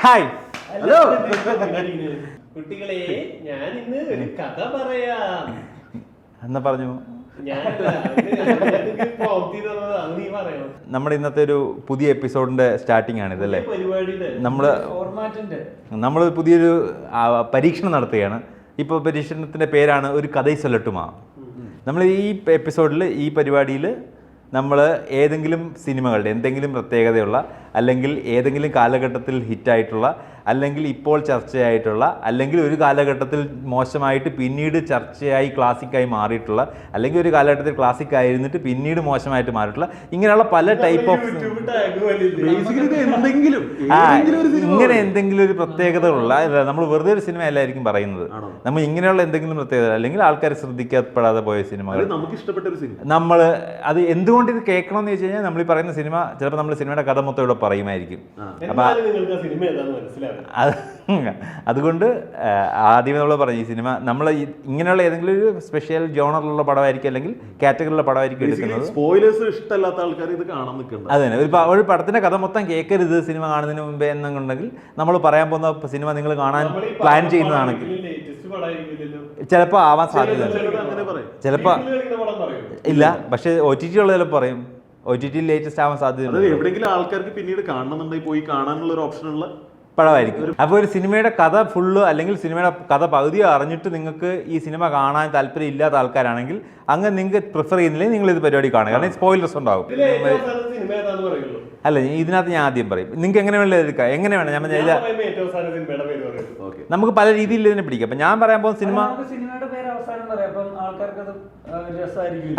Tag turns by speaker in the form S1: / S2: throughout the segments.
S1: Hi hello
S2: കുട്ടികളെ, ഞാൻ ഇന്ന് ഒരു കഥ പറയാം.
S1: എന്നാ പറഞ്ഞു. നമ്മുടെ ഇന്നത്തെ ഒരു പുതിയ എപ്പിസോഡിന്റെ സ്റ്റാർട്ടിംഗ് ആണ് ഇതല്ലേ. നമ്മൾ പുതിയൊരു പരീക്ഷണം നടത്തുകയാണ്. ഇപ്പോൾ പരീക്ഷണത്തിന്റെ പേരാണ് ഒരു കഥ ചൊല്ലട്ടുമാ. നമ്മൾ ഈ എപ്പിസോഡിൽ ഈ പരിപാടിയിൽ നമ്മൾ ഏതെങ്കിലും സിനിമകളുടെ എന്തെങ്കിലും പ്രത്യേകതയുള്ള, അല്ലെങ്കിൽ ഏതെങ്കിലും കാലഘട്ടത്തിൽ ഹിറ്റായിട്ടുള്ള, അല്ലെങ്കിൽ ഇപ്പോൾ ചർച്ചയായിട്ടുള്ള, അല്ലെങ്കിൽ ഒരു കാലഘട്ടത്തിൽ മോശമായിട്ട് പിന്നീട് ചർച്ചയായി ക്ലാസിക്കായി മാറിയിട്ടുള്ള, അല്ലെങ്കിൽ ഒരു കാലഘട്ടത്തിൽ ക്ലാസിക് ആയിരുന്നിട്ട് പിന്നീട് മോശമായിട്ട് മാറിയിട്ടുള്ള, ഇങ്ങനെയുള്ള പല ടൈപ്പ് ഓഫ് ഇങ്ങനെ എന്തെങ്കിലും ഒരു പ്രത്യേകതകളുള്ള, നമ്മൾ വെറുതെ ഒരു സിനിമ അല്ലായിരിക്കും പറയുന്നത്. നമ്മൾ ഇങ്ങനെയുള്ള എന്തെങ്കിലും പ്രത്യേകത, അല്ലെങ്കിൽ ആൾക്കാർ ശ്രദ്ധിക്കപ്പെടാതെ പോയ സിനിമകൾ, നമുക്ക് ഇഷ്ടപ്പെട്ട ഒരു സിനിമ, നമ്മൾ അത് എന്തുകൊണ്ട് ഇത് കേൾക്കണമെന്ന് ചോദിച്ചു കഴിഞ്ഞാൽ നമ്മൾ ഈ പറയുന്ന സിനിമ ചിലപ്പോൾ നമ്മൾ സിനിമയുടെ കഥ മൊത്തം ഇവിടെ പറയുമായിരിക്കും. അപ്പൊ അതുകൊണ്ട് ആദ്യമേ നമ്മൾ പറഞ്ഞു, ഈ സിനിമ നമ്മൾ ഇങ്ങനെയുള്ള ഏതെങ്കിലും ഒരു സ്പെഷ്യൽ ജോണറിലുള്ള പടമായിരിക്കും, അല്ലെങ്കിൽ കാറ്റഗറിയിലുള്ള പടമായിരിക്കും എടുക്കുന്നത്.
S3: സ്പോയിലേഴ്സ് ഇഷ്ടമല്ലാത്ത ആൾക്കാർ ഇത് കാണാൻ നിൽക്കുന്നത്.
S1: അതെ, ഒരു പടത്തിന്റെ കഥ മൊത്തം കേൾക്കരുത് സിനിമ കാണുന്നതിന് മുമ്പേ എന്നുണ്ടെങ്കിൽ നമ്മൾ പറയാൻ പോകുന്ന സിനിമ നിങ്ങൾ കാണാൻ പ്ലാൻ ചെയ്യുന്നതാണെങ്കിൽ ചിലപ്പോൾ ആവാൻ സാധ്യത, ചിലപ്പോൾ ഇല്ല, പക്ഷെ OTT ഉള്ള ചിലപ്പോൾ പറയും. OTT ലേറ്റസ്റ്റ് ആവാൻ സാധ്യത.
S3: എവിടെയെങ്കിലും ആൾക്കാർക്ക് പിന്നീട് കാണണമെന്നുണ്ടെങ്കിൽ പോയി കാണാനുള്ള ഒരു ഓപ്ഷനുള്ള
S1: പടമായിരിക്കും. അപ്പോൾ ഒരു സിനിമയുടെ കഥ ഫുള്ള്, അല്ലെങ്കിൽ സിനിമയുടെ കഥ പകുതി അറിഞ്ഞിട്ട് നിങ്ങൾക്ക് ഈ സിനിമ കാണാൻ താല്പര്യം ഇല്ലാത്ത ആൾക്കാരാണെങ്കിൽ അങ്ങനെ നിങ്ങൾക്ക് പ്രിഫർ ചെയ്യുന്നില്ലെങ്കിൽ നിങ്ങൾ ഇത് പരിപാടി കാണുക, കാരണം സ്പോയിലർസ് ഉണ്ടാവും. അല്ല, ഇതിനകത്ത് ഞാൻ ആദ്യം പറയും, നിങ്ങൾക്ക് എങ്ങനെ വേണം എടുക്കാം, എങ്ങനെ വേണം. ഞാൻ നമുക്ക് പല രീതിയിൽ ഇതിനെ പിടിക്കാം. അപ്പം ഞാൻ പറയാൻ പോകുന്ന സിനിമ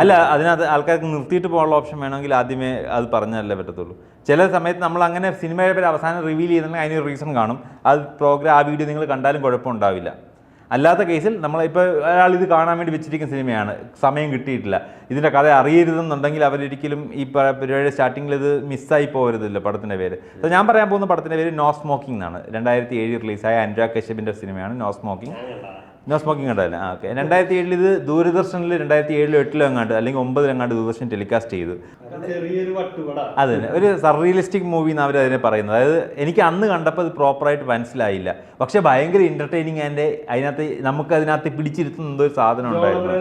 S1: അല്ല, അതിനകത്ത് ആൾക്കാർക്ക് നിർത്തിയിട്ട് പോകാനുള്ള ഓപ്ഷൻ വേണമെങ്കിൽ ആദ്യമേ അത് പറഞ്ഞാലേ പറ്റത്തുള്ളൂ. ചില സമയത്ത് നമ്മൾ അങ്ങനെ സിനിമയുടെ പേര് അവസാനം റിവീൽ ചെയ്യുന്നുണ്ടെങ്കിൽ അതിനൊരു റീസൺ കാണും. അത് പ്രോഗ്രാം ആ വീഡിയോ നിങ്ങൾ കണ്ടാലും കുഴപ്പമുണ്ടാവില്ല. അല്ലാത്ത കേസിൽ നമ്മളിപ്പോൾ ഒരാൾ ഇത് കാണാൻ വേണ്ടി വെച്ചിരിക്കുന്ന സിനിമയാണ്, സമയം കിട്ടിയിട്ടില്ല, ഇതിൻ്റെ കഥ അറിയരുതെന്നുണ്ടെങ്കിൽ അവരൊരിക്കലും ഈ പരിപാടിയുടെ സ്റ്റാർട്ടിങ്ങിൽ ഇത് മിസ്സായി പോകരുതല്ലോ പടത്തിൻ്റെ പേര്. അപ്പോൾ ഞാൻ പറയാൻ പോകുന്ന പടത്തിൻ്റെ പേര് നോ സ്മോക്കിംഗ് എന്നാണ്. 2007 റിലീസായ അനുരാഗ് കശ്യപിൻ്റെ സിനിമയാണ് നോ സ്മോക്കിംഗ്. നോ സ്മോക്കിംഗ് കണ്ടല്ലേ? ആ, ഓക്കെ. 2007 ഇത് ദൂരദർശനിൽ 2007 8 എങ്ങാണ്ട് അല്ലെങ്കിൽ 9 എങ്ങാണ്ട് ദൂരദർശൻ ടെലികാസ്റ്റ് ചെയ്തു. അതെ, ഒരു സർറിയലിസ്റ്റിക് മൂവി എന്ന് അവർ അതിനെ പറയുന്നത്. അതായത് എനിക്ക് അന്ന് കണ്ടപ്പോൾ അത് പ്രോപ്പറായിട്ട് മനസ്സിലായില്ല, പക്ഷെ ഭയങ്കര എൻ്റർടൈനിങ്. അതിൻ്റെ അതിനകത്ത് നമുക്ക് അതിനകത്ത് പിടിച്ചിരുത്തുന്ന എന്തോ ഒരു സാധനം ഉണ്ടായിരുന്നു.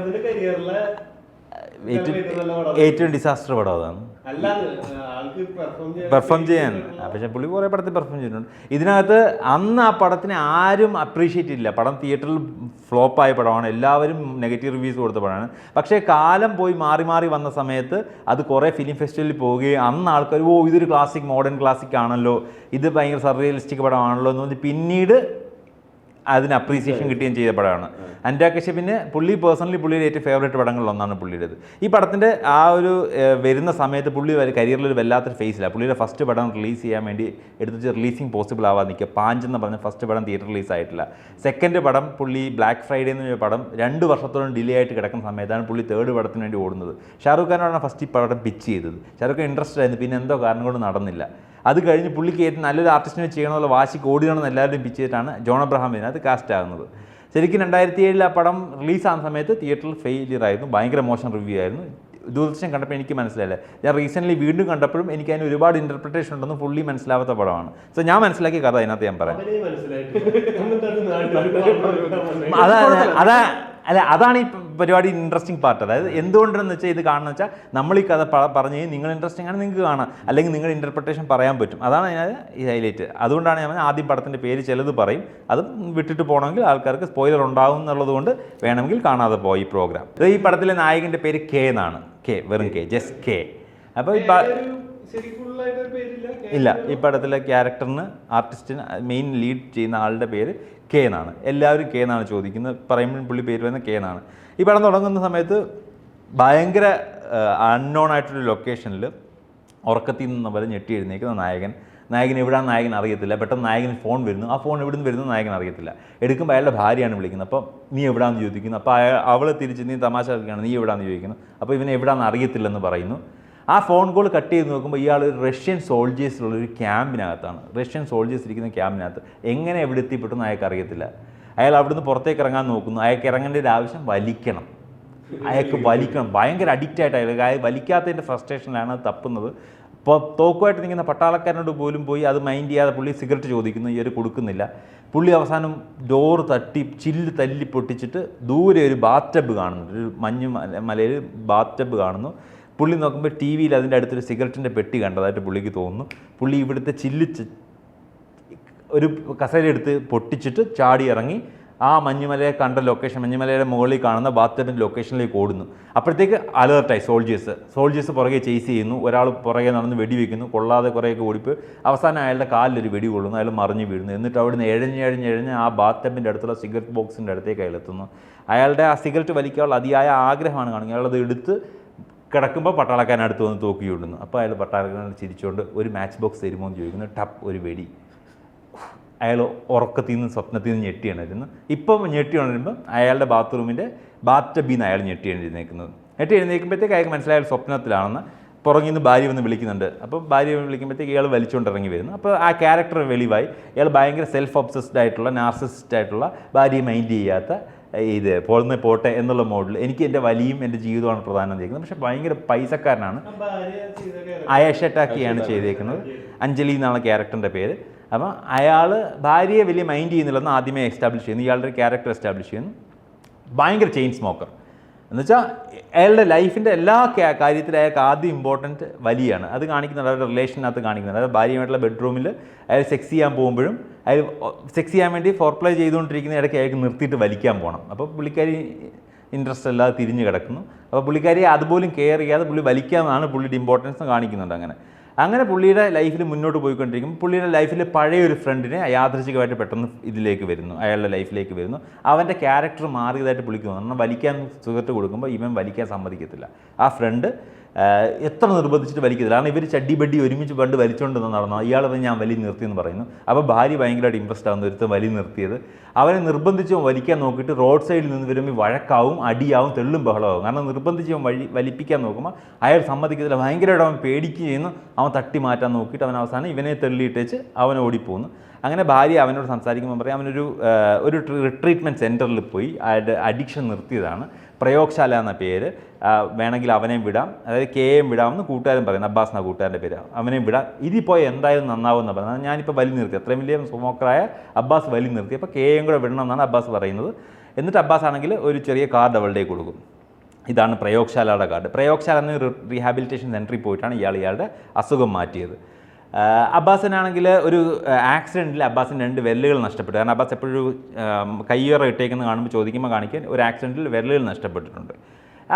S1: ഏറ്റവും ഡിസാസ്റ്റർ പടം അതാണ് പെർഫോം ചെയ്യാൻ. പക്ഷെ പുള്ളി കുറേ പടത്തിൽ പെർഫോം ചെയ്തിട്ടുണ്ട്. ഇതിനകത്ത് അന്ന് ആ പടത്തിനെ ആരും അപ്രീഷിയേറ്റ് ചെയ്തില്ല. പടം തിയേറ്ററിൽ ഫ്ലോപ്പായ പടമാണ്, എല്ലാവരും നെഗറ്റീവ് റിവ്യൂസ് കൊടുത്ത പടമാണ്. പക്ഷേ കാലം പോയി മാറി മാറി വന്ന സമയത്ത് അത് കുറേ ഫിലിം ഫെസ്റ്റിവലിൽ പോവുകയും അന്ന് ആൾക്കാർ ഇതൊരു ക്ലാസിക്, മോഡേൺ ക്ലാസിക് ആണല്ലോ, ഇത് ഭയങ്കര സർറിയലിസ്റ്റിക് പടമാണല്ലോ എന്ന് പറഞ്ഞ് പിന്നീട് അതിന് അപ്രീസിയേഷൻ കിട്ടുകയും ചെയ്ത പടമാണ്. അനുരാഗ് കശ്യപിന് പുള്ളിയുടെ ഏറ്റവും ഫേവറേറ്റ് പടങ്ങളിലൊന്നാണ് പുള്ളിയുടേത്. ഈ പടത്തിൻ്റെ ആ ഒരു വരുന്ന സമയത്ത് പുള്ളി കരിയറിൽ ഒരു വല്ലാത്തൊരു ഫേസിലാണ്. പുള്ളിയുടെ ഫസ്റ്റ് പടം റിലീസ് ചെയ്യാൻ വേണ്ടി എടുത്തിട്ട് റിലീസിങ് പോസിബിൾ ആവാതെ നിൽക്കുക. പാഞ്ച് എന്ന് പറഞ്ഞ ഫസ്റ്റ് പടം തിയേറ്റർ റിലീസ് ആയിട്ടില്ല. സെക്കൻഡ് പടം പുള്ളി ബ്ലാക്ക് ഫ്രൈഡേ എന്ന പടം 2 വർഷത്തോളം ഡിലേ ആയിട്ട് കിടക്കുന്ന സമയത്താണ് പുള്ളി തേർഡ് പടത്തിന് വേണ്ടി ഓടുന്നത്. ഷാറൂഖ് ഖാനാണ് ഫസ്റ്റ് ഈ പടം പിച്ച് ചെയ്തത്. ഷാറൂഖ് ഖാൻ ഇൻട്രസ്റ്റ് ആയിരുന്നു, പിന്നെ എന്തോ കാരണം കൊണ്ട് നടന്നില്ല. അത് കഴിഞ്ഞ് പുള്ളിക്ക് ഏറ്റവും നല്ലൊരു ആർട്ടിസ്റ്റിനെ ചെയ്യണമെന്നുള്ള വാശിക്ക് ഓടിയണമെന്ന് എല്ലാവരും പിച്ച് ചെയ്തിട്ടാണ് ജോൺ അബ്രഹാം ഇതിനകത്ത് കാസ്റ്റ് ആകുന്നത്. ശരിക്കും 2007 ആ പടം റിലീസാകുന്ന സമയത്ത് തിയേറ്ററിൽ ഫെയിലിയർ ആയിരുന്നു, ഭയങ്കര മോശം റിവ്യൂ ആയിരുന്നു. ദൂരദർശൻ കണ്ടപ്പോൾ എനിക്ക് മനസ്സിലായില്ല. ഞാൻ റീസെൻ്റ്ലി വീണ്ടും കണ്ടപ്പോഴും എനിക്ക് അതിന് ഒരുപാട് ഇൻ്റർപ്രിട്ടേഷൻ ഉണ്ടെന്ന് ഫുള്ളി മനസ്സിലാവാത്ത പടമാണ്. സോ ഞാൻ മനസ്സിലാക്കിയ കഥ അതിനകത്ത് ഞാൻ പറയാം. അതാണ് ഈ പരിപാടി ഇൻട്രസ്റ്റിംഗ് പാർട്ട്. അതായത് എന്തുകൊണ്ടെന്ന് വെച്ചാൽ ഇത് കാണുന്നത് വെച്ചാൽ നമ്മൾ ഈ കഥ പറഞ്ഞു നിങ്ങൾ ഇൻട്രസ്റ്റിംഗ് ആണ്, നിങ്ങൾക്ക് കാണാം, അല്ലെങ്കിൽ നിങ്ങളുടെ ഇൻ്റർപ്രിട്ടേഷൻ പറയാൻ പറ്റും. അതാണ് ഞാൻ ഈ ഹൈലൈറ്റ്. അതുകൊണ്ടാണ് ഞാൻ ആദ്യം പടത്തിൻ്റെ പേര് ചിലത് പറയും, അത് വിട്ടിട്ട് പോകണമെങ്കിൽ ആൾക്കാർക്ക് സ്പോയിലർ ഉണ്ടാവും എന്നുള്ളത് കൊണ്ട് വേണമെങ്കിൽ കാണാതെ പോയി ഈ പ്രോഗ്രാം. ഈ പടത്തിലെ നായകൻ്റെ പേര് കെ എന്നാണ്. വെറും കെ, ജസ്റ്റ് കെ. അപ്പോൾ ഇല്ല, ഈ പടത്തിലെ ക്യാരക്ടറിന് ആർട്ടിസ്റ്റിന് മെയിൻ ലീഡ് ചെയ്യുന്ന ആളുടെ പേര് കെ എന്നാണ്. എല്ലാവരും കെ എന്നാണ് ചോദിക്കുന്നത്, പറയുമ്പോഴും പുള്ളി പേര് വരുന്ന കെ എന്നാണ്. ഈ പടം തുടങ്ങുന്ന സമയത്ത് ഭയങ്കര അൺനോൺ ആയിട്ടൊരു ലൊക്കേഷനിൽ ഉറക്കത്തിൽ നിന്ന് പോലെ ഞെട്ടി എഴുന്നേക്കുന്ന നായകൻ എവിടെയാണ് നായകൻ അറിയത്തില്ല. പെട്ടെന്ന് നായകന് ഫോൺ വരുന്നു. ആ ഫോൺ എവിടെ നിന്ന് വരുന്നത് നായകൻ അറിയത്തില്ല. എടുക്കുമ്പോൾ അയാളുടെ ഭാര്യയാണ് വിളിക്കുന്നത്. അപ്പം നീ എവിടെയാണെന്ന് ചോദിക്കുന്നു. അപ്പോൾ അവളെ തിരിച്ച് നീ തമാശ കളിക്കുകയാണ്, നീ എവിടെയാണെന്ന് ചോദിക്കുന്നു. അപ്പോൾ ഇവനെ എവിടെയാണെന്ന് അറിയത്തില്ലെന്ന് പറയുന്നു. ആ ഫോൺ കോൾ കട്ട് ചെയ്ത് നോക്കുമ്പോൾ ഇയാൾ ഒരു റഷ്യൻ സോൾജേഴ്സിലുള്ളൊരു ക്യാമ്പിനകത്താണ്. റഷ്യൻ സോൾജേഴ്സ് ഇരിക്കുന്ന ക്യാമ്പിനകത്ത്. എങ്ങനെ എവിടെ എത്തിപ്പെട്ടെന്ന് അയാൾക്ക് അറിയത്തില്ല. അയാൾ അവിടുന്ന് പുറത്തേക്ക് ഇറങ്ങാൻ നോക്കുന്നു. അയാൾക്ക് ഇറങ്ങേണ്ട ഒരു ആവശ്യം വലിക്കണം. ഭയങ്കര അഡിക്റ്റ് ആയിട്ട് അയാൾ വലിക്കാത്തതിൻ്റെ ഫ്രസ്ട്രേഷനിലാണ് അത് തപ്പുന്നത്. തോക്കുമായിട്ട് നിൽക്കുന്ന പട്ടാളക്കാരനോട് പോലും പോയി അത് മൈൻഡ് ചെയ്യാതെ പുള്ളി സിഗരറ്റ് ചോദിക്കുന്നു, ഇവർ കൊടുക്കുന്നില്ല. പുള്ളി അവസാനം ഡോറ് തട്ടി ചില്ല് തല്ലി പൊട്ടിച്ചിട്ട് ദൂരെ ഒരു ബാത്ത് ടബ് കാണുന്നു, ഒരു മലയിൽ ബാത്ത് ടബ് കാണുന്നു. പുള്ളി നോക്കുമ്പോൾ ടി വിയിൽ അതിൻ്റെ അടുത്തൊരു സിഗരറ്റിൻ്റെ പെട്ടി കണ്ടതായിട്ട് പുള്ളിക്ക് തോന്നുന്നു. പുള്ളി ഇവിടുത്തെ ഒരു കസേര എടുത്ത് പൊട്ടിച്ചിട്ട് ചാടി ഇറങ്ങി ആ മഞ്ഞുമലയെ കണ്ട ലൊക്കേഷൻ, മഞ്ഞുമലയുടെ മുകളിൽ കാണുന്ന ബാത്ത് ടബിൻ്റെ ലൊക്കേഷനിലേക്ക് ഓടുന്നു. അപ്പോഴത്തേക്ക് അലേർട്ടായി സോൾജേഴ്സ് പുറകെ ചേസ് ചെയ്യുന്നു. ഒരാൾ പുറകെ നടന്ന് വെടിവെക്കുന്നു, കൊള്ളാതെ കുറേയൊക്കെ ഓടിപ്പോയി. അവസാനം അയാളുടെ കാലിലൊരു വെടി കൊള്ളുന്നു, അയാൾ മറിഞ്ഞ് വീഴുന്നു. എന്നിട്ട് അവിടുന്ന് എഴഞ്ഞ് ആ ബാത്ത് ടബിൻ്റെ അടുത്തുള്ള സിഗരറ്റ് ബോക്സിൻ്റെ അടുത്തേക്ക് അയാൾ എത്തുന്നു. അയാളുടെ ആ സിഗരറ്റ് വലിക്കാനുള്ള അതിയായ ആഗ്രഹമാണ് കാണുന്നത്. അയാളത് എടുത്ത് കിടക്കുമ്പോൾ പട്ടാളക്കാരൻ അടുത്ത് വന്ന് തോക്കി വിടുന്നു. അപ്പോൾ അയാൾ പട്ടാളക്കാരൻ ചിരിച്ചുകൊണ്ട് ഒരു മാച്ച് ബോക്സ് തരുമോ എന്ന് ചോദിക്കുന്നു. ടപ്പ് ഒരു വെടി. അയാൾ ഉറക്കത്തിൽ നിന്ന് സ്വപ്നത്തിൽ നിന്ന് ഞെട്ടിയാണിരുന്നു. ഇപ്പം ഞെട്ടിയാണിരുമ്പോൾ അയാളുടെ ബാത്റൂമിൻ്റെ ബാത്ത് ടബിൽ നിന്ന് അയാൾ ഞെട്ടി എഴുന്നേൽക്കുമ്പോഴത്തേക്ക് അയാൾക്ക് മനസ്സിലായ സ്വപ്നത്തിലാണെന്ന്. പുറകിൽ നിന്ന് ഭാര്യ വന്ന് വിളിക്കുന്നുണ്ട്. അപ്പോൾ ഭാര്യ വിളിക്കുമ്പോഴത്തേക്ക് ഇയാൾ വലിച്ചുകൊണ്ട് ഇറങ്ങി വരുന്നു. അപ്പോൾ ആ ക്യാരക്ടർ വെളിവായി. ഇയാൾ ഭയങ്കര സെൽഫ് ഒബ്സസ്ഡ് ആയിട്ടുള്ള നാർസിസിസ്റ്റ് ആയിട്ടുള്ള, ഭാര്യയെ മൈൻഡ് ചെയ്യാത്ത, ഇത് പോട്ടെ എന്നുള്ള മോഡിൽ എനിക്ക് എൻ്റെ വലിയും എൻ്റെ ജീവിതമാണ് പ്രധാനം ചെയ്തിരിക്കുന്നത്. പക്ഷേ ഭയങ്കര പൈസക്കാരനാണ്. ആയേഷ ടാക്കിയാണ് ചെയ്തേക്കുന്നത്. അഞ്ജലി എന്നാണ് ക്യാരക്ടറിൻ്റെ പേര്. അപ്പം അയാൾ ഭാര്യയെ വലിയ മൈൻഡ് ചെയ്യുന്നില്ലെന്ന് ആദ്യമേ എസ്റ്റാബ്ലിഷ് ചെയ്യുന്നു. ഇയാളുടെ ക്യാരക്ടർ എസ്റ്റാബ്ലിഷ് ചെയ്യുന്നു. ഭയങ്കര ചെയിൻ സ്മോക്കർ എന്നുവെച്ചാൽ അയാളുടെ ലൈഫിൻ്റെ എല്ലാ കാര്യത്തിലും അയാൾക്ക് ആദ്യം ഇമ്പോർട്ടൻറ്റ് വലിയാണ്. അത് കാണിക്കുന്നുണ്ട് അവരുടെ റിലേഷനകത്ത് കാണിക്കുന്നുണ്ട്. അതായത് ഭാര്യയുമായിട്ടുള്ള ബെഡ്റൂമിൽ അയാൾ സെക്സ് ചെയ്യാൻ പോകുമ്പോഴും അയാൾ സെക്സ് ചെയ്യാൻ വേണ്ടി ഫോർപ്ലേ ചെയ്തുകൊണ്ടിരിക്കുന്ന ഇടയ്ക്ക് അയാൾക്ക് നിർത്തിയിട്ട് വലിക്കാൻ പോകണം. അപ്പോൾ പുള്ളിക്കാരി ഇൻട്രസ്റ്റ് അല്ലാതെ തിരിഞ്ഞ് കിടക്കുന്നു. അപ്പോൾ പുള്ളിക്കാരിയെ അതുപോലും കെയർ ചെയ്യാതെ പുള്ളി വലിക്കാമെന്നാണ് പുള്ളിയുടെ ഇമ്പോർട്ടൻസ് കാണിക്കുന്നുണ്ട്. അങ്ങനെ പുള്ളിയുടെ ലൈഫിൽ മുന്നോട്ട് പോയിക്കൊണ്ടിരിക്കും. പുള്ളിയുടെ ലൈഫിൽ പഴയ ഒരു ഫ്രണ്ടിനെ യാദൃച്ഛികമായിട്ട് പെട്ടെന്ന് ഇതിലേക്ക് വരുന്നു, അയാളുടെ ലൈഫിലേക്ക് വരുന്നു. അവൻ്റെ ക്യാരക്ടർ മാറിയതായിട്ട് പുള്ളിക്ക് തോന്നുന്നു. വലിക്കാൻ സുഖത്ത് കൊടുക്കുമ്പോൾ ഇവൻ വലിക്കാൻ സമ്മതിക്കത്തില്ല. ആ ഫ്രണ്ട് എത്ര നിർബന്ധിച്ചിട്ട് വലിക്കത്തില്ല. കാരണം ഇവർ ചട്ടിബഡ്ഡി ഒരുമിച്ച് പണ്ട് വലിച്ചുകൊണ്ട് നടന്നു. ഇയാൾ ഞാൻ വലി നിർത്തിയെന്ന് പറയുന്നു. അപ്പോൾ ഭാര്യ ഭയങ്കരമായിട്ട് ഇൻട്രസ്റ്റ് ആവുന്നു. ഒരുത്തം വലി നിർത്തിയത് അവനെ നിർബന്ധിച്ച് വലിക്കാൻ നോക്കിയിട്ട് റോഡ് സൈഡിൽ നിന്ന് വരുമ്പോൾ വഴക്കാവും, അടിയാവും, തെള്ളും ബഹളമാവും. കാരണം നിർബന്ധിച്ച് വലിപ്പിക്കാൻ നോക്കുമ്പോൾ അയാൾ സമ്മതിക്കത്തില്ല. ഭയങ്കരമായിട്ട് അവൻ പേടിക്കുകയും ചെയ്യുന്നു. അവൻ തട്ടി മാറ്റാൻ നോക്കിയിട്ട് അവൻ അവസാനം ഇവനെ തെള്ളിയിട്ടേച്ച് അവൻ ഓടിപ്പോകുന്നു. അങ്ങനെ ഭാര്യ അവനോട് സംസാരിക്കുമ്പോൾ പറയും അവനൊരു റിട്രീറ്റ്മെൻറ്റ് സെൻറ്ററിൽ പോയി അയാളുടെ അഡിക്ഷൻ നിർത്തിയതാണ്. പ്രയോഗശാല എന്ന പേര്. വേണമെങ്കിൽ അവനെയും വിടാം, അതായത് KM വിടാമെന്ന് കൂട്ടുകാരൻ പറയുന്നത്. അബ്ബാസ് എന്ന കൂട്ടുകാരൻ്റെ പേര്. അവനെയും വിടാം, ഇതിൽ പോയി എന്തായാലും നന്നാവുമെന്ന് പറയുന്നത്. ഞാനിപ്പോൾ വലി നിർത്തി, അത്രയും വലിയ സ്മോക്കറായ അബ്ബാസ് വലി നിർത്തി. അപ്പോൾ KM കൂടെ വിടണമെന്നാണ് അബ്ബാസ് പറയുന്നത്. എന്നിട്ട് അബ്ബാസ് ആണെങ്കിൽ ഒരു ചെറിയ കാർഡ് അവളുടെ കൊടുക്കും. ഇതാണ് പ്രയോഗശാലയുടെ കാർഡ്. പ്രയോഗശാല എന്ന റീഹാബിലിറ്റേഷൻ സെൻറ്ററിൽ പോയിട്ടാണ് ഇയാളുടെ അസുഖം മാറ്റിയത്. അബ്ബാസിനാണെങ്കിൽ ഒരു ആക്സിഡൻറ്റിൽ അബ്ബാസിന് 2 വിരലുകൾ നഷ്ടപ്പെട്ടു. കാരണം അബ്ബാസ് എപ്പോഴും കയ്യേറ ഇട്ടേക്കെന്ന് കാണുമ്പോൾ ചോദിക്കുമ്പോൾ കാണിക്കാൻ ഒരു ആക്സിഡൻറ്റിൽ വിരലുകൾ നഷ്ടപ്പെട്ടിട്ടുണ്ട്.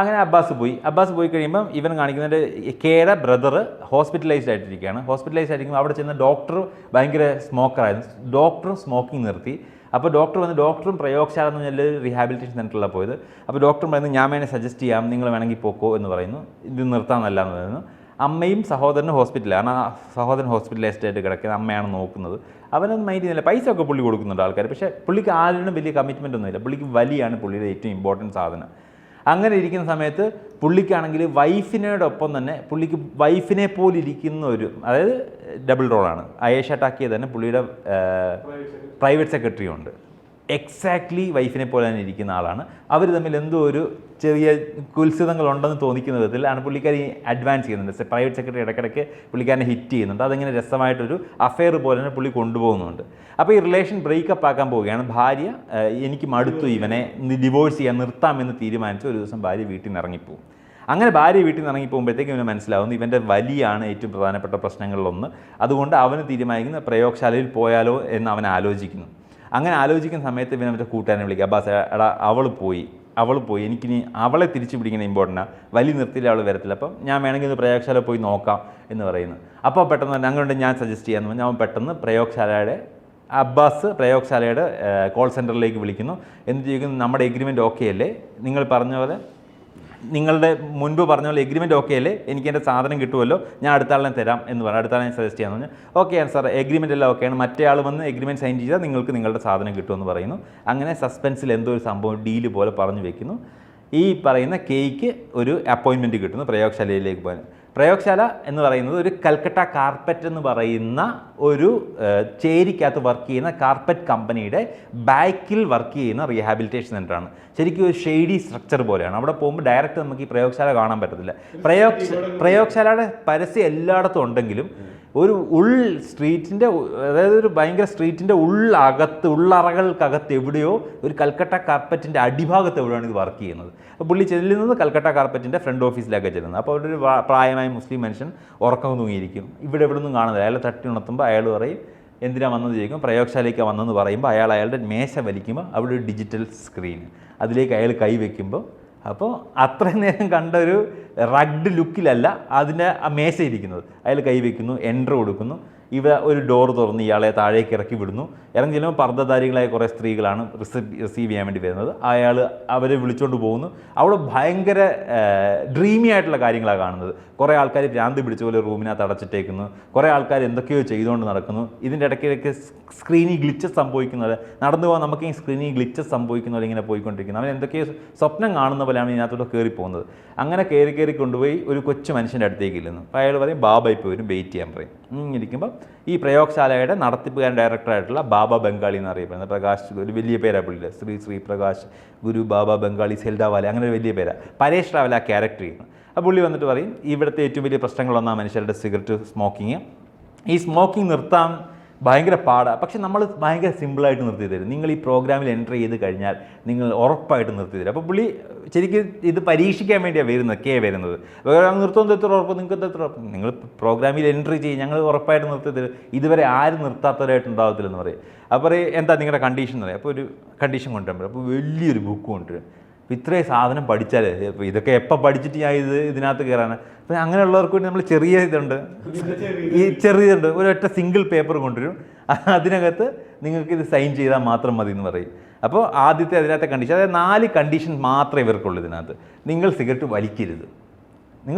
S1: അങ്ങനെ അബ്ബാസ് പോയി കഴിയുമ്പം ഇവൻ കാണിക്കുന്നതിൻ്റെ കെയുടെ ബ്രദർ ഹോസ്പിറ്റലൈസ്ഡ് ആയിട്ടിരിക്കുകയാണ്. ഹോസ്പിറ്റലൈസ്ഡ് ആയിരിക്കുമ്പോൾ അവിടെ ചെന്ന ഡോക്ടർ ഭയങ്കര സ്മോക്കറായിരുന്നു. ഡോക്ടറും സ്മോക്കിംഗ് നിർത്തി. അപ്പോൾ ഡോക്ടറും പ്രയോഗശാല എന്ന് പറഞ്ഞാൽ റീഹാബിലിറ്റേഷൻ സെൻറ്ററിലാണ് പോയത്. അപ്പോൾ ഡോക്ടർ പറയുന്നത് ഞാൻ വേണേൽ സജസ്റ്റ് ചെയ്യാം, നിങ്ങൾ വേണമെങ്കിൽ പോക്കോ എന്ന് പറയുന്നു. ഇത് നിർത്താമെന്നല്ല എന്ന് പറയുന്നു. അമ്മയും സഹോദരനും ഹോസ്പിറ്റലാണ്. സഹോദരൻ ഹോസ്പിറ്റലൈസ്ഡ് ആയിട്ട് കിടക്കുന്നത്, അമ്മയാണ് നോക്കുന്നത്. അവനൊന്നും മൈൻഡ് ചെയ്യുന്നില്ല. പൈസ ഒക്കെ പുള്ളി കൊടുക്കുന്നുണ്ട് ആൾക്കാർ. പക്ഷേ പുള്ളിക്ക് ആരിനും വലിയ കമ്മിറ്റ്മെൻ്റ് ഒന്നുമില്ല. പുള്ളിക്ക് വലിയാണ് പുള്ളിയുടെ ഏറ്റവും ഇമ്പോർട്ടൻറ്റ് സാധനം. അങ്ങനെ ഇരിക്കുന്ന സമയത്ത് പുള്ളിക്കാണെങ്കിൽ വൈഫിനോടൊപ്പം തന്നെ പുള്ളിക്ക് വൈഫിനെ പോലെ ഇരിക്കുന്ന ഒരു, അതായത് ഡബിൾ റോളാണ്. ആയേഷ ടാക്കിയെ തന്നെ പുള്ളിയുടെ പ്രൈവറ്റ് സെക്രട്ടറി ഉണ്ട്. എക്സാക്ട്ലി വൈഫിനെ പോലെ തന്നെ ഇരിക്കുന്ന ആളാണ്. അവർ തമ്മിൽ എന്തോ ഒരു ചെറിയ കുത്സിതങ്ങളുണ്ടെന്ന് തോന്നിക്കുന്ന വിധത്തിലാണ് പുള്ളിക്കാരി അഡ്വാൻസ് ചെയ്യുന്നുണ്ട്. പ്രൈവറ്റ് സെക്രട്ടറി ഇടയ്ക്കിടയ്ക്ക് പുള്ളിക്കാരനെ ഹിറ്റ് ചെയ്യുന്നുണ്ട്. അതിങ്ങനെ രസമായിട്ടൊരു അഫെയർ പോലെ തന്നെ പുള്ളി കൊണ്ടുപോകുന്നുണ്ട്. അപ്പോൾ ഈ റിലേഷൻ ബ്രേക്കപ്പ് ആക്കാൻ പോവുകയാണ്. ഭാര്യ എനിക്ക് മടുത്തു, ഇവനെ ഡിവോഴ്സ് ചെയ്യാൻ നിർത്താമെന്ന് തീരുമാനിച്ചു. ഒരു ദിവസം ഭാര്യ വീട്ടിൽ നിന്ന് ഇറങ്ങിപ്പോവും. അങ്ങനെ ഭാര്യ വീട്ടിൽ നിന്ന് ഇറങ്ങി പോകുമ്പോഴത്തേക്കും ഇവന് മനസ്സിലാവുന്നു ഇവൻ്റെ വലിയാണ് ഏറ്റവും പ്രധാനപ്പെട്ട പ്രശ്നങ്ങളിലൊന്ന്. അതുകൊണ്ട് അവന് തീരുമാനിക്കുന്ന പ്രയോഗശാലയിൽ പോയാലോ എന്ന് അവൻ ആലോചിക്കുന്നു. അങ്ങനെ ആലോചിക്കുന്ന സമയത്ത് ഇവൻ അവൻ്റെ കൂട്ടുകാരനെ വിളിക്കുക. അബ്ബാസ് എടാ അവൾ പോയി എനിക്കിനി അവളെ തിരിച്ചു പിടിക്കുന്ന ഇമ്പോർട്ടൻ്റാണ്. വലി നിർത്തിയില്ല, അവൾ വരത്തില്ല. അപ്പം ഞാൻ വേണമെങ്കിൽ ഒന്ന് പ്രയോഗശാല പോയി നോക്കാം എന്ന് പറയുന്നു. അപ്പോൾ പെട്ടെന്ന് ഞങ്ങളുണ്ട്, ഞാൻ സജസ്റ്റ് ചെയ്യാമെന്ന് പറഞ്ഞാൽ അവൻ പെട്ടെന്ന് അബ്ബാസ് പ്രയോഗശാലയുടെ കോൾ സെൻറ്ററിലേക്ക് വിളിക്കുന്നു. എന്ത് ചെയ്യുന്നു, നമ്മുടെ എഗ്രിമെൻറ്റ് ഓക്കെ അല്ലേ, നിങ്ങൾ പറഞ്ഞ പോലെ നിങ്ങളുടെ മുൻപ് പറഞ്ഞ പോലെ എഗ്രിമെൻറ്റ് ഓക്കെ അല്ലേ, എനിക്ക് എൻ്റെ സാധനം കിട്ടുമല്ലോ, ഞാൻ അടുത്ത ആളിനെ തരാം എന്ന് പറഞ്ഞു. അടുത്ത ആളെ ഞാൻ സജസ്റ്റ് ചെയ്യാമെന്ന് പറഞ്ഞു. ഓക്കെയാണ് സാർ, എഗ്രിമെൻ്റ് എല്ലാം ഓക്കെയാണ്, മറ്റേ ആൾ വന്ന് എഗ്രിമെൻറ്റ് സൈൻ ചെയ്താൽ നിങ്ങൾക്ക് നിങ്ങളുടെ സാധനം കിട്ടുമെന്ന് പറയുന്നു. അങ്ങനെ സസ്പെൻസിൽ എന്തോ ഒരു സംഭവം ഡീല് പോലെ പറഞ്ഞു വെക്കുന്നു. ഈ പറയുന്ന കേക്ക് ഒരു അപ്പോയിൻമെൻറ്റ് കിട്ടുന്നു പ്രയോഗശാലയിലേക്ക് പോകാൻ. പ്രയോഗശാല എന്ന് പറയുന്നത് ഒരു കൽക്കട്ട കാർപ്പറ്റ് എന്ന് പറയുന്ന ഒരു ചേരിക്കകത്ത് വർക്ക് ചെയ്യുന്ന കാർപ്പറ്റ് കമ്പനിയുടെ ബാക്കിൽ വർക്ക് ചെയ്യുന്ന റീഹാബിലിറ്റേഷൻ സെൻ്ററാണ്. ശരിക്കും ഒരു ഷെയ്ഡി സ്ട്രക്ചർ പോലെയാണ്. അവിടെ പോകുമ്പോൾ ഡയറക്റ്റ് നമുക്ക് ഈ പ്രയോഗശാല കാണാൻ പറ്റത്തില്ല. പ്രയോഗശാലയുടെ പരസ്യം എല്ലായിടത്തും ഉണ്ടെങ്കിലും ഒരു സ്ട്രീറ്റിൻ്റെ, അതായത് ഒരു ഭയങ്കര സ്ട്രീറ്റിൻ്റെ ഉള്ളറകൾക്കകത്ത് എവിടെയോ ഒരു കൽക്കട്ട കാർപ്പറ്റിൻ്റെ അടിഭാഗത്ത് എവിടെയാണ് ഇത് വർക്ക് ചെയ്യുന്നത്. അപ്പോൾ പുള്ളി ചെല്ലുന്നത് കൽക്കട്ട കാർപ്പറ്റിൻ്റെ ഫ്രണ്ട് ഓഫീസിലേക്കാണ് ചെല്ലുന്നത്. അപ്പോൾ അവിടെ ഒരു പ്രായമായ മുസ്ലിം മനുഷ്യൻ ഉറക്കം തൂങ്ങിയിരിക്കും. ഇവിടെ എവിടെ നിന്നും കാണുന്നില്ല. അയാളെ തട്ടി ഉണർത്തുമ്പോൾ അയാൾ പറയും എന്തിനാ വന്നത് ചോദിക്കും. പ്രയോഗശാലയ്ക്ക് വന്നെന്ന് പറയുമ്പോൾ അയാളുടെ മേശ വലിക്കുമ്പോൾ അവിടെ ഒരു ഡിജിറ്റൽ സ്ക്രീൻ, അതിലേക്ക് അയാൾ കൈ വയ്ക്കുമ്പോൾ അപ്പോൾ അത്രയും നേരം കണ്ട ഒരു റഗ്ഡ് ലുക്കിലല്ല അതിൻ്റെ ആ മേശ ഇരിക്കുന്നത്. അയാൾ കൈ വയ്ക്കുന്നു, എൻട്രി കൊടുക്കുന്നു. ഒരു ഡോർ തുറന്ന് ഇയാളെ താഴേക്ക് ഇറക്കി വിടുന്നു. ഇറങ്ങി ചെല്ലുമ്പോൾ പർദ്ദധാരികളായ കുറേ സ്ത്രീകളാണ് റിസീവ് ചെയ്യാൻ വേണ്ടി വരുന്നത്. അയാൾ അവരെ വിളിച്ചുകൊണ്ട് പോകുന്നു. അവിടെ ഭയങ്കര ഡ്രീമി ആയിട്ടുള്ള കാര്യങ്ങളാണ് കാണുന്നത്. കുറേ ആൾക്കാർ ഭ്രാന്ത് പിടിച്ച പോലെ റൂമിനകത്ത് അടച്ചിട്ടേക്കുന്നു. കുറേ ആൾക്കാർ എന്തൊക്കെയോ ചെയ്തുകൊണ്ട് നടക്കുന്നു. ഇതിൻ്റെ ഇടയ്ക്കിടയ്ക്ക് സ്ക്രീനിൽ ഗ്ലിച്ചസ് സംഭവിക്കുന്നത്, നടന്നു പോകാൻ നമുക്ക് ഈ സ്ക്രീനിൽ ഗ്ലിച്ചസ് സംഭവിക്കുന്ന പോലെ ഇങ്ങനെ പോയിക്കൊണ്ടിരിക്കുന്നു. അവൻ എന്തൊക്കെയോ സ്വപ്നം കാണുന്ന പോലെയാണ് ഇതിനകത്തോടെ കയറി പോകുന്നത്. അങ്ങനെ കയറി കൊണ്ടുപോയി ഒരു കൊച്ചു മനുഷ്യൻ്റെ അടുത്തേക്ക് ഇല്ലുന്നു. അപ്പോൾ അയാൾ പറയും ബാബ ഇപ്പോൾ വരും, വെയിറ്റ് ചെയ്യാൻ പറയും. ഇരിക്കുമ്പോൾ ഈ പ്രയോഗശാലയുടെ നടത്തിപ്പുകാരൻ ഡയറക്ടറായിട്ടുള്ള ബാബ ബംഗാളി എന്നറിയപ്പെടുന്നത് പ്രകാശ്, ഒരു വലിയ പേരാണ് പുള്ളിയുടെ, ശ്രീ പ്രകാശ് ഗുരു ബാബ ബംഗാളി സെൽഡാവാല, അങ്ങനെ ഒരു വലിയ പേരാണ്. പരേഷ് റാവൽ ആ ക്യാരക്ടർ ചെയ്യുന്നത്. അപ്പോൾ പുള്ളി വന്നിട്ട് പറയും ഇവിടുത്തെ ഏറ്റവും വലിയ പ്രശ്നങ്ങളൊന്നാണ് മനുഷ്യരുടെ സിഗരറ്റ് സ്മോക്കിങ്. ഈ സ്മോക്കിംഗ് നിർത്താൻ ഭയങ്കര പാടാണ്. പക്ഷെ നമ്മൾ ഭയങ്കര സിമ്പിളായിട്ട് നിർത്തി തരും. നിങ്ങൾ ഈ പ്രോഗ്രാമിൽ എൻ്റർ ചെയ്ത് കഴിഞ്ഞാൽ നിങ്ങൾ ഉറപ്പായിട്ട് നിർത്തി തരും. അപ്പോൾ പുള്ളി ശരിക്കും ഇത് പരീക്ഷിക്കാൻ വേണ്ടിയാണ് വരുന്നത്. നിർത്തുന്നത് എത്ര ഉറപ്പ്, നിങ്ങൾക്ക് എത്ര ഉറപ്പ്, നിങ്ങൾ പ്രോഗ്രാമിൽ എൻട്രി ചെയ്യും, ഞങ്ങൾ ഉറപ്പായിട്ട് നിർത്തി തരും. ഇതുവരെ ആരും നിർത്താത്തവരായിട്ടുണ്ടാകത്തില്ലെന്ന് പറയും. അപ്പോൾ പറയും എന്താ നിങ്ങളുടെ കണ്ടീഷൻ എന്ന് പറയും. അപ്പോൾ ഒരു കണ്ടീഷൻ കൊണ്ടുവരും. അപ്പോൾ വലിയൊരു ബുക്ക് കൊണ്ടുവരും. അപ്പോൾ ഇത്രയും സാധനം പഠിച്ചാൽ ഇപ്പോൾ ഇതൊക്കെ എപ്പോൾ പഠിച്ചിട്ട് ഞാൻ ഇതിനകത്ത് കയറാനാണ്. അപ്പം അങ്ങനെയുള്ളവർക്ക് വേണ്ടി നമ്മൾ ചെറിയതുണ്ട്, ഒരൊറ്റ സിംഗിൾ പേപ്പർ കൊണ്ടുവരും. അതിനകത്ത് നിങ്ങൾക്ക് ഇത് സൈൻ ചെയ്താൽ മാത്രം മതി എന്ന് പറയും. അപ്പോൾ ആദ്യത്തെ അതിനകത്തെ കണ്ടീഷൻ, അതായത് 4 കണ്ടീഷൻ മാത്രമേ ഇവർക്കുള്ളൂ ഇതിനകത്ത്. നിങ്ങൾ സിഗരറ്റ് വലിക്കരുത്.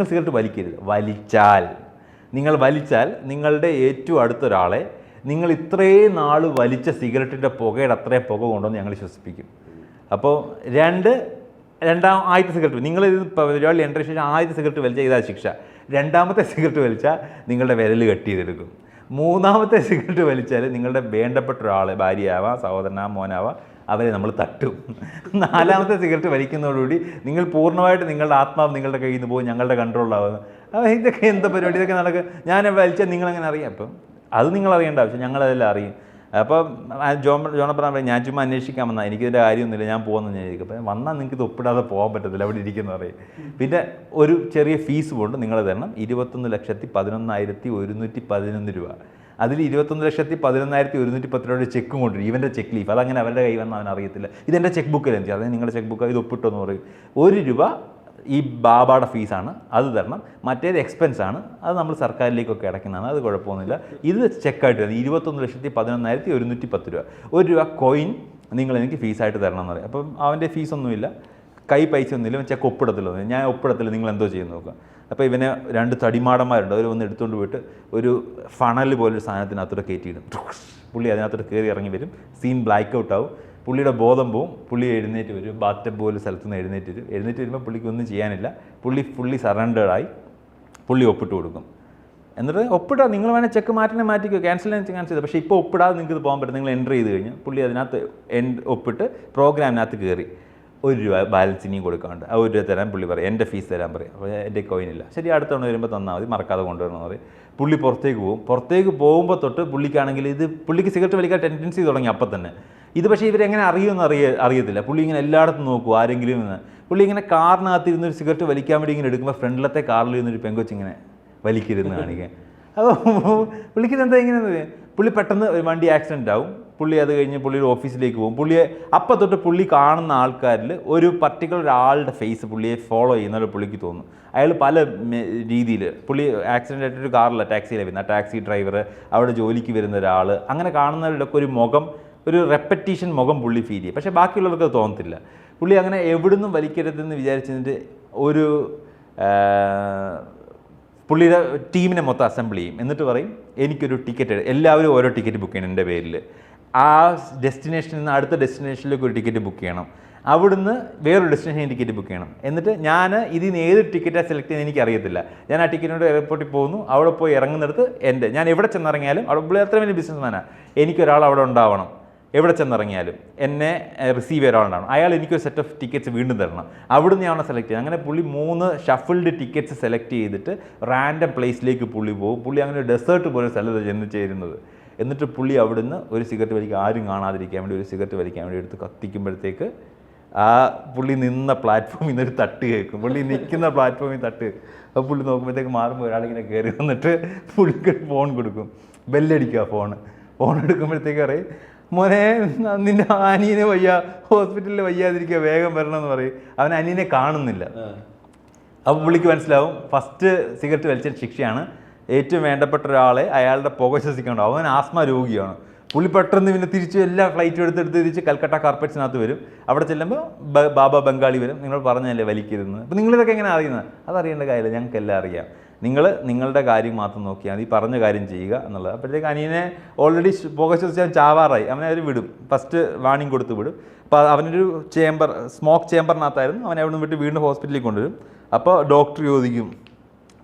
S1: വലിച്ചാൽ നിങ്ങളുടെ ഏറ്റവും അടുത്തൊരാളെ നിങ്ങൾ ഇത്രയും നാൾ വലിച്ച സിഗരറ്റിൻ്റെ പുകയുടെ അത്രയും പുക കൊണ്ടുവന്ന് ഞങ്ങൾ ശ്വസിപ്പിക്കും. അപ്പോൾ ആദ്യത്തെ സിഗരറ്റ് നിങ്ങൾ പരിപാടി എൻട്രി ശേഷം ആദ്യത്തെ സിഗരറ്റ് വലിച്ചാൽ ഇതാ ശിക്ഷ. 2ാമത്തെ സിഗരറ്റ് വലിച്ചാൽ നിങ്ങളുടെ വിരൽ കട്ട് ചെയ്തെടുക്കും. 3ാമത്തെ സിഗരറ്റ് വലിച്ചാൽ നിങ്ങളുടെ വേണ്ടപ്പെട്ട ഒരാൾ, ഭാര്യയാവാം, സഹോദരനാവാം, മോനാവാം, അവരെ നമ്മൾ തട്ടും. 4ാമത്തെ സിഗരറ്റ് വലിക്കുന്നതോടുകൂടി നിങ്ങൾ പൂർണ്ണമായിട്ട് നിങ്ങളുടെ ആത്മാവ് നിങ്ങളുടെ കയ്യിൽ നിന്ന് പോകും, ഞങ്ങളുടെ കൺട്രോളിലാവുന്നു. ഇതൊക്കെ എന്താ പരിപാടി, ഇതൊക്കെ നടക്കുക. ഞാൻ വലിച്ചാൽ നിങ്ങളെങ്ങനെ അറിയാം? അപ്പം അത് നിങ്ങൾ അറിയേണ്ട ആവശ്യം, ഞങ്ങളതെല്ലാം അറിയും. അപ്പോൾ ജോണപ്പൻ പറയും ഞാൻ ചുമ്മാ അന്വേഷിക്കാൻ വന്നാൽ എനിക്കിതിൻ്റെ കാര്യമൊന്നുമില്ല, ഞാൻ പോകുന്നു ഞാൻ ഇരിക്കും. അപ്പം വന്നാൽ നിങ്ങൾക്ക് ഇത് ഒപ്പിടാതെ പോകാൻ പറ്റത്തില്ല, അവിടെ ഇരിക്കുന്ന പറയും. പിന്നെ ഒരു ചെറിയ ഫീസ് കൊണ്ട് നിങ്ങൾ തരണം, 21,11,111 രൂപ. അതിൽ 21,11,110 രൂപയുടെ ചെക്കും കൊണ്ടുവരും. ഇവൻ്റെ ചെക്ക് ലീഫ് അതങ്ങനെ അവരുടെ കൈ വന്നാൽ അവൻ അറിയത്തില്ല. ഇതെൻ്റെ ചെക്ക് ബുക്കിൽ എന്ത്, അതായത് നിങ്ങളുടെ ചെക്ക് ബുക്ക് ഇത് ഒപ്പിട്ടോന്ന് പറയും. 1 രൂപ ഈ ബാബയുടെ ഫീസാണ്, അത് തരണം. മറ്റേത് എക്സ്പെൻസാണ്, അത് നമ്മൾ സർക്കാരിലേക്കൊക്കെ അടയ്ക്കുന്നതാണ്, അത് കുഴപ്പമൊന്നുമില്ല. ഇത് ചെക്കായിട്ട് തരണം, 21,11,110 രൂപ. 1 രൂപ കോയിൻ നിങ്ങൾ എനിക്ക് ഫീസായിട്ട് തരണം എന്ന് പറയും. അപ്പം അവൻ്റെ ഫീസൊന്നുമില്ല, കൈ പൈസ ഒന്നുമില്ല, ചെക്ക് ഒപ്പിടത്തില്ല. ഞാൻ ഒപ്പിടത്തില്ല, നിങ്ങൾ എന്തോ ചെയ്യുന്ന നോക്കുക. അപ്പോൾ ഇവനെ 2 തടിമാടന്മാരുണ്ട്, അവർ വന്ന് എടുത്തുകൊണ്ട് പോയിട്ട് ഒരു ഫണൽ പോലൊരു സാധനത്തിനകത്തോടെ കയറ്റിയിടും. പുള്ളി അതിനകത്തോട്ട് കയറി ഇറങ്ങി വരും. സീൻ ബ്ലാക്ക് ഔട്ട് ആവും. പുള്ളിയുടെ ബോധം പോവും. പുള്ളി എഴുന്നേറ്റ് വരും. ബാത്ടബ് പോലെ സ്ഥലത്ത് നിന്ന് എഴുന്നേറ്റ് വരുമ്പോൾ പുള്ളിക്ക് ഒന്നും ചെയ്യാനില്ല. പുള്ളി സറണ്ടേഡായി. പുള്ളി ഒപ്പിട്ട് കൊടുക്കും. എന്നിട്ട് ഒപ്പിടാം, നിങ്ങൾ വേണേൽ ചെക്ക് മാറ്റിക്കോ, ക്യാൻസൽ ചെയ്ത്. പക്ഷേ ഇപ്പോൾ ഒപ്പിടാതെ നിങ്ങൾക്ക് ഇത് പോകാൻ പറ്റും. നിങ്ങൾ എൻ്റർ ചെയ്ത് കഴിഞ്ഞാൽ പുള്ളി അതിനകത്ത് ഒപ്പിട്ട് പ്രോഗ്രാമിനകത്ത് കയറി 1 രൂപ ബാലൻസ് ഇനിയും കൊടുക്കാറുണ്ട്. ആ 1 രൂപ തരാൻ പുള്ളി പറയും, എൻ്റെ ഫീസ് തരാൻ പറയും. അപ്പോൾ എൻ്റെ കോയിനില്ല. ശരി, അടുത്ത തവണ വരുമ്പോൾ തന്നാൽ മതി, മറക്കാതെ കൊണ്ടുവരണമെന്ന് പറയും. പുള്ളി പുറത്തേക്ക് പോകും. പുറത്തേക്ക് പോകുമ്പോൾ തൊട്ട് പുള്ളിക്കാണെങ്കിൽ പുള്ളിക്ക് സിഗരറ്റ് വലിക്കാൻ ടെൻഡൻസി തുടങ്ങി അപ്പം തന്നെ. ഇത് പക്ഷേ ഇവരെങ്ങനെ അറിയുമെന്ന് അറിയത്തില്ല. പുള്ളി ഇങ്ങനെ എല്ലായിടത്തും നോക്കും ആരെങ്കിലും എന്ന്. പുള്ളി ഇങ്ങനെ കാറിനകത്ത് ഇരുന്നൊരു സിഗരറ്റ് വലിക്കാൻ വേണ്ടി ഇങ്ങനെ എടുക്കുമ്പോൾ ഫ്രണ്ടിലത്തെ കാറിൽ ഇരുന്നൊരു പെങ്കൊച്ചിങ്ങനെ വലിക്കരുതെന്ന് കാണിക്കാൻ. അപ്പോൾ പുള്ളിക്ക് എന്താ ഇങ്ങനെ, പുള്ളി പെട്ടെന്ന് ഒരു വണ്ടി ആക്സിഡൻ്റ് ആവും. പുള്ളി അത് കഴിഞ്ഞ് പുള്ളിയുടെ ഓഫീസിലേക്ക് പോകും. പുള്ളിയെ അപ്പം തൊട്ട് പുള്ളി കാണുന്ന ആൾക്കാരിൽ ഒരു പർട്ടിക്കുലർ ആളുടെ ഫേസ് പുള്ളിയെ ഫോളോ ചെയ്യുന്നവരെ പുള്ളിക്ക് തോന്നും. അയാൾ പല രീതിയിൽ, പുള്ളി ആക്സിഡൻ്റ് ആയിട്ടൊരു കാറിലാണ് ടാക്സിയിലാണ് വരുന്നത്. ആ ടാക്സി ഡ്രൈവർ, അവിടെ ജോലിക്ക് വരുന്ന ഒരാൾ, അങ്ങനെ കാണുന്നവരുടെ ഒക്കെ ഒരു റെപ്പറ്റീഷൻ മുഖം പുള്ളി ഫീൽ ചെയ്യും. പക്ഷേ ബാക്കിയുള്ളവർക്ക് അത് തോന്നത്തില്ല. പുള്ളി അങ്ങനെ എവിടുന്നും വലിക്കരുതെന്ന് വിചാരിച്ചിട്ട് ഒരു പുള്ളിയുടെ ടീമിനെ മൊത്തം അസംബിൾ ചെയ്യും. എന്നിട്ട് പറയും എനിക്കൊരു ടിക്കറ്റ്, എല്ലാവരും ഓരോ ടിക്കറ്റ് ബുക്ക് ചെയ്യണം എൻ്റെ പേരിൽ. ആ ഡെസ്റ്റിനേഷനിൽ നിന്ന് അടുത്ത ഡെസ്റ്റിനേഷനിലേക്ക് ഒരു ടിക്കറ്റ് ബുക്ക് ചെയ്യണം. അവിടുന്ന് വേറൊരു ഡെസ്റ്റിനേഷൻ ടിക്കറ്റ് ബുക്ക് ചെയ്യണം. എന്നിട്ട് ഞാൻ ഇതിൽ നിന്ന് ഏത് ടിക്കറ്റാണ് സെലക്ട് ചെയ്യുന്നത് എനിക്കറിയത്തില്ല. ഞാൻ ആ ടിക്കറ്റിനോട് എയർപോർട്ടിൽ പോകുന്നു, അവിടെ പോയി ഇറങ്ങുന്നിടത്ത് ഞാൻ എവിടെ ചെന്നിറങ്ങിയാലും അവിടെ അത്ര വലിയ ബിസിനസ്മാനാണ്, എനിക്കൊരാൾ അവിടെ ഉണ്ടാവണം. എവിടെ ചെന്നിറങ്ങിയാലും എന്നെ റിസീവ് ചെയ്യാൻ ഒരാളുണ്ടാവണം. അയാൾ എനിക്കൊരു സെറ്റ് ഓഫ് ടിക്കറ്റ്സ് വീണ്ടും തരണം. അവിടുന്ന് ഞാൻ സെലക്ട് ചെയ്യും. അങ്ങനെ പുള്ളി 3 ഷഫിൾഡ് ടിക്കറ്റ്സ് സെലക്ട് ചെയ്തിട്ട് റാൻഡം പ്ലേസിലേക്ക് പുള്ളി പോകും. പുള്ളി അങ്ങനെ ഡെസേർട്ട് പോലെ സ്ഥലത്ത് ചെന്ന് ചേരുന്നത്. എന്നിട്ട് പുള്ളി അവിടുന്ന് ഒരു സിഗരറ്റ് വലിക്കാൻ, ആരും കാണാതിരിക്കാൻ വേണ്ടി ഒരു സിഗരറ്റ് വലിക്കാൻ വേണ്ടി എടുത്ത് കത്തിക്കുമ്പോഴത്തേക്ക് ആ പുള്ളി നിന്ന പ്ലാറ്റ്ഫോമിൽ നിന്നൊരു തട്ട് കേൾക്കും. പുള്ളി നിൽക്കുന്ന പ്ലാറ്റ്ഫോമിൽ തട്ട്. അപ്പോൾ പുള്ളി നോക്കുമ്പോഴത്തേക്ക് മാറുമ്പോൾ ഒരാളിങ്ങനെ കയറി വന്നിട്ട് പുള്ളിക്ക് ഫോൺ കൊടുക്കും. ബെല്ലടിക്കുക. ഫോൺ എടുക്കുമ്പോഴത്തേക്ക് പറയും, മോനെ നിൻ്റെ അനിയനെ ഹോസ്പിറ്റലിൽ വയ്യാതിരിക്കുക, വേഗം വരണമെന്ന് പറയും. അവൻ അനിയനെ കാണുന്നില്ല. അപ്പോൾ പുള്ളിക്ക് മനസ്സിലാവും ഫസ്റ്റ് സിഗരറ്റ് വലിച്ചൊരു ശിക്ഷയാണ്. ഏറ്റവും വേണ്ടപ്പെട്ട ഒരാളെ അയാളുടെ പുക ശ്വസിക്കാനുണ്ടാവും. അവൻ ആസ്മ രോഗിയാണ്. പുള്ളി പെട്ടെന്ന് പിന്നെ തിരിച്ച് എല്ലാ ഫ്ലൈറ്റും എടുത്ത് തിരിച്ച് കൽക്കട്ട കാർപ്പറ്റ്സിനകത്ത് വരും. അവിടെ ചെല്ലുമ്പോൾ ബാബ ബംഗാളി വരും. നിങ്ങൾ പറഞ്ഞല്ലേ വലിക്കരുതെന്ന്. അപ്പോൾ നിങ്ങളിതൊക്കെ എങ്ങനെ അറിയുന്നത്? അതറിയേണ്ട കാര്യമില്ല, ഞങ്ങൾക്കെല്ലാം അറിയാം. നിങ്ങളുടെ കാര്യം മാത്രം നോക്കിയാൽ മതി, പറഞ്ഞ കാര്യം ചെയ്യുക എന്നുള്ളത്. അപ്പോഴത്തേക്ക് അനിയനെ ഓൾറെഡി പുക ശ്വസിച്ചാൽ ചാവാറായി. അവനെ അവർ വിടും, ഫസ്റ്റ് വാണിംഗ് കൊടുത്ത് വിടും. അപ്പോൾ അവനൊരു സ്മോക്ക് ചേമ്പറിനകത്തായിരുന്നു. അവനെ അവിടെ നിന്ന് വിട്ട് വീണ്ടും ഹോസ്പിറ്റലിൽ കൊണ്ടുവരും. അപ്പോൾ ഡോക്ടർ ചോദിക്കും,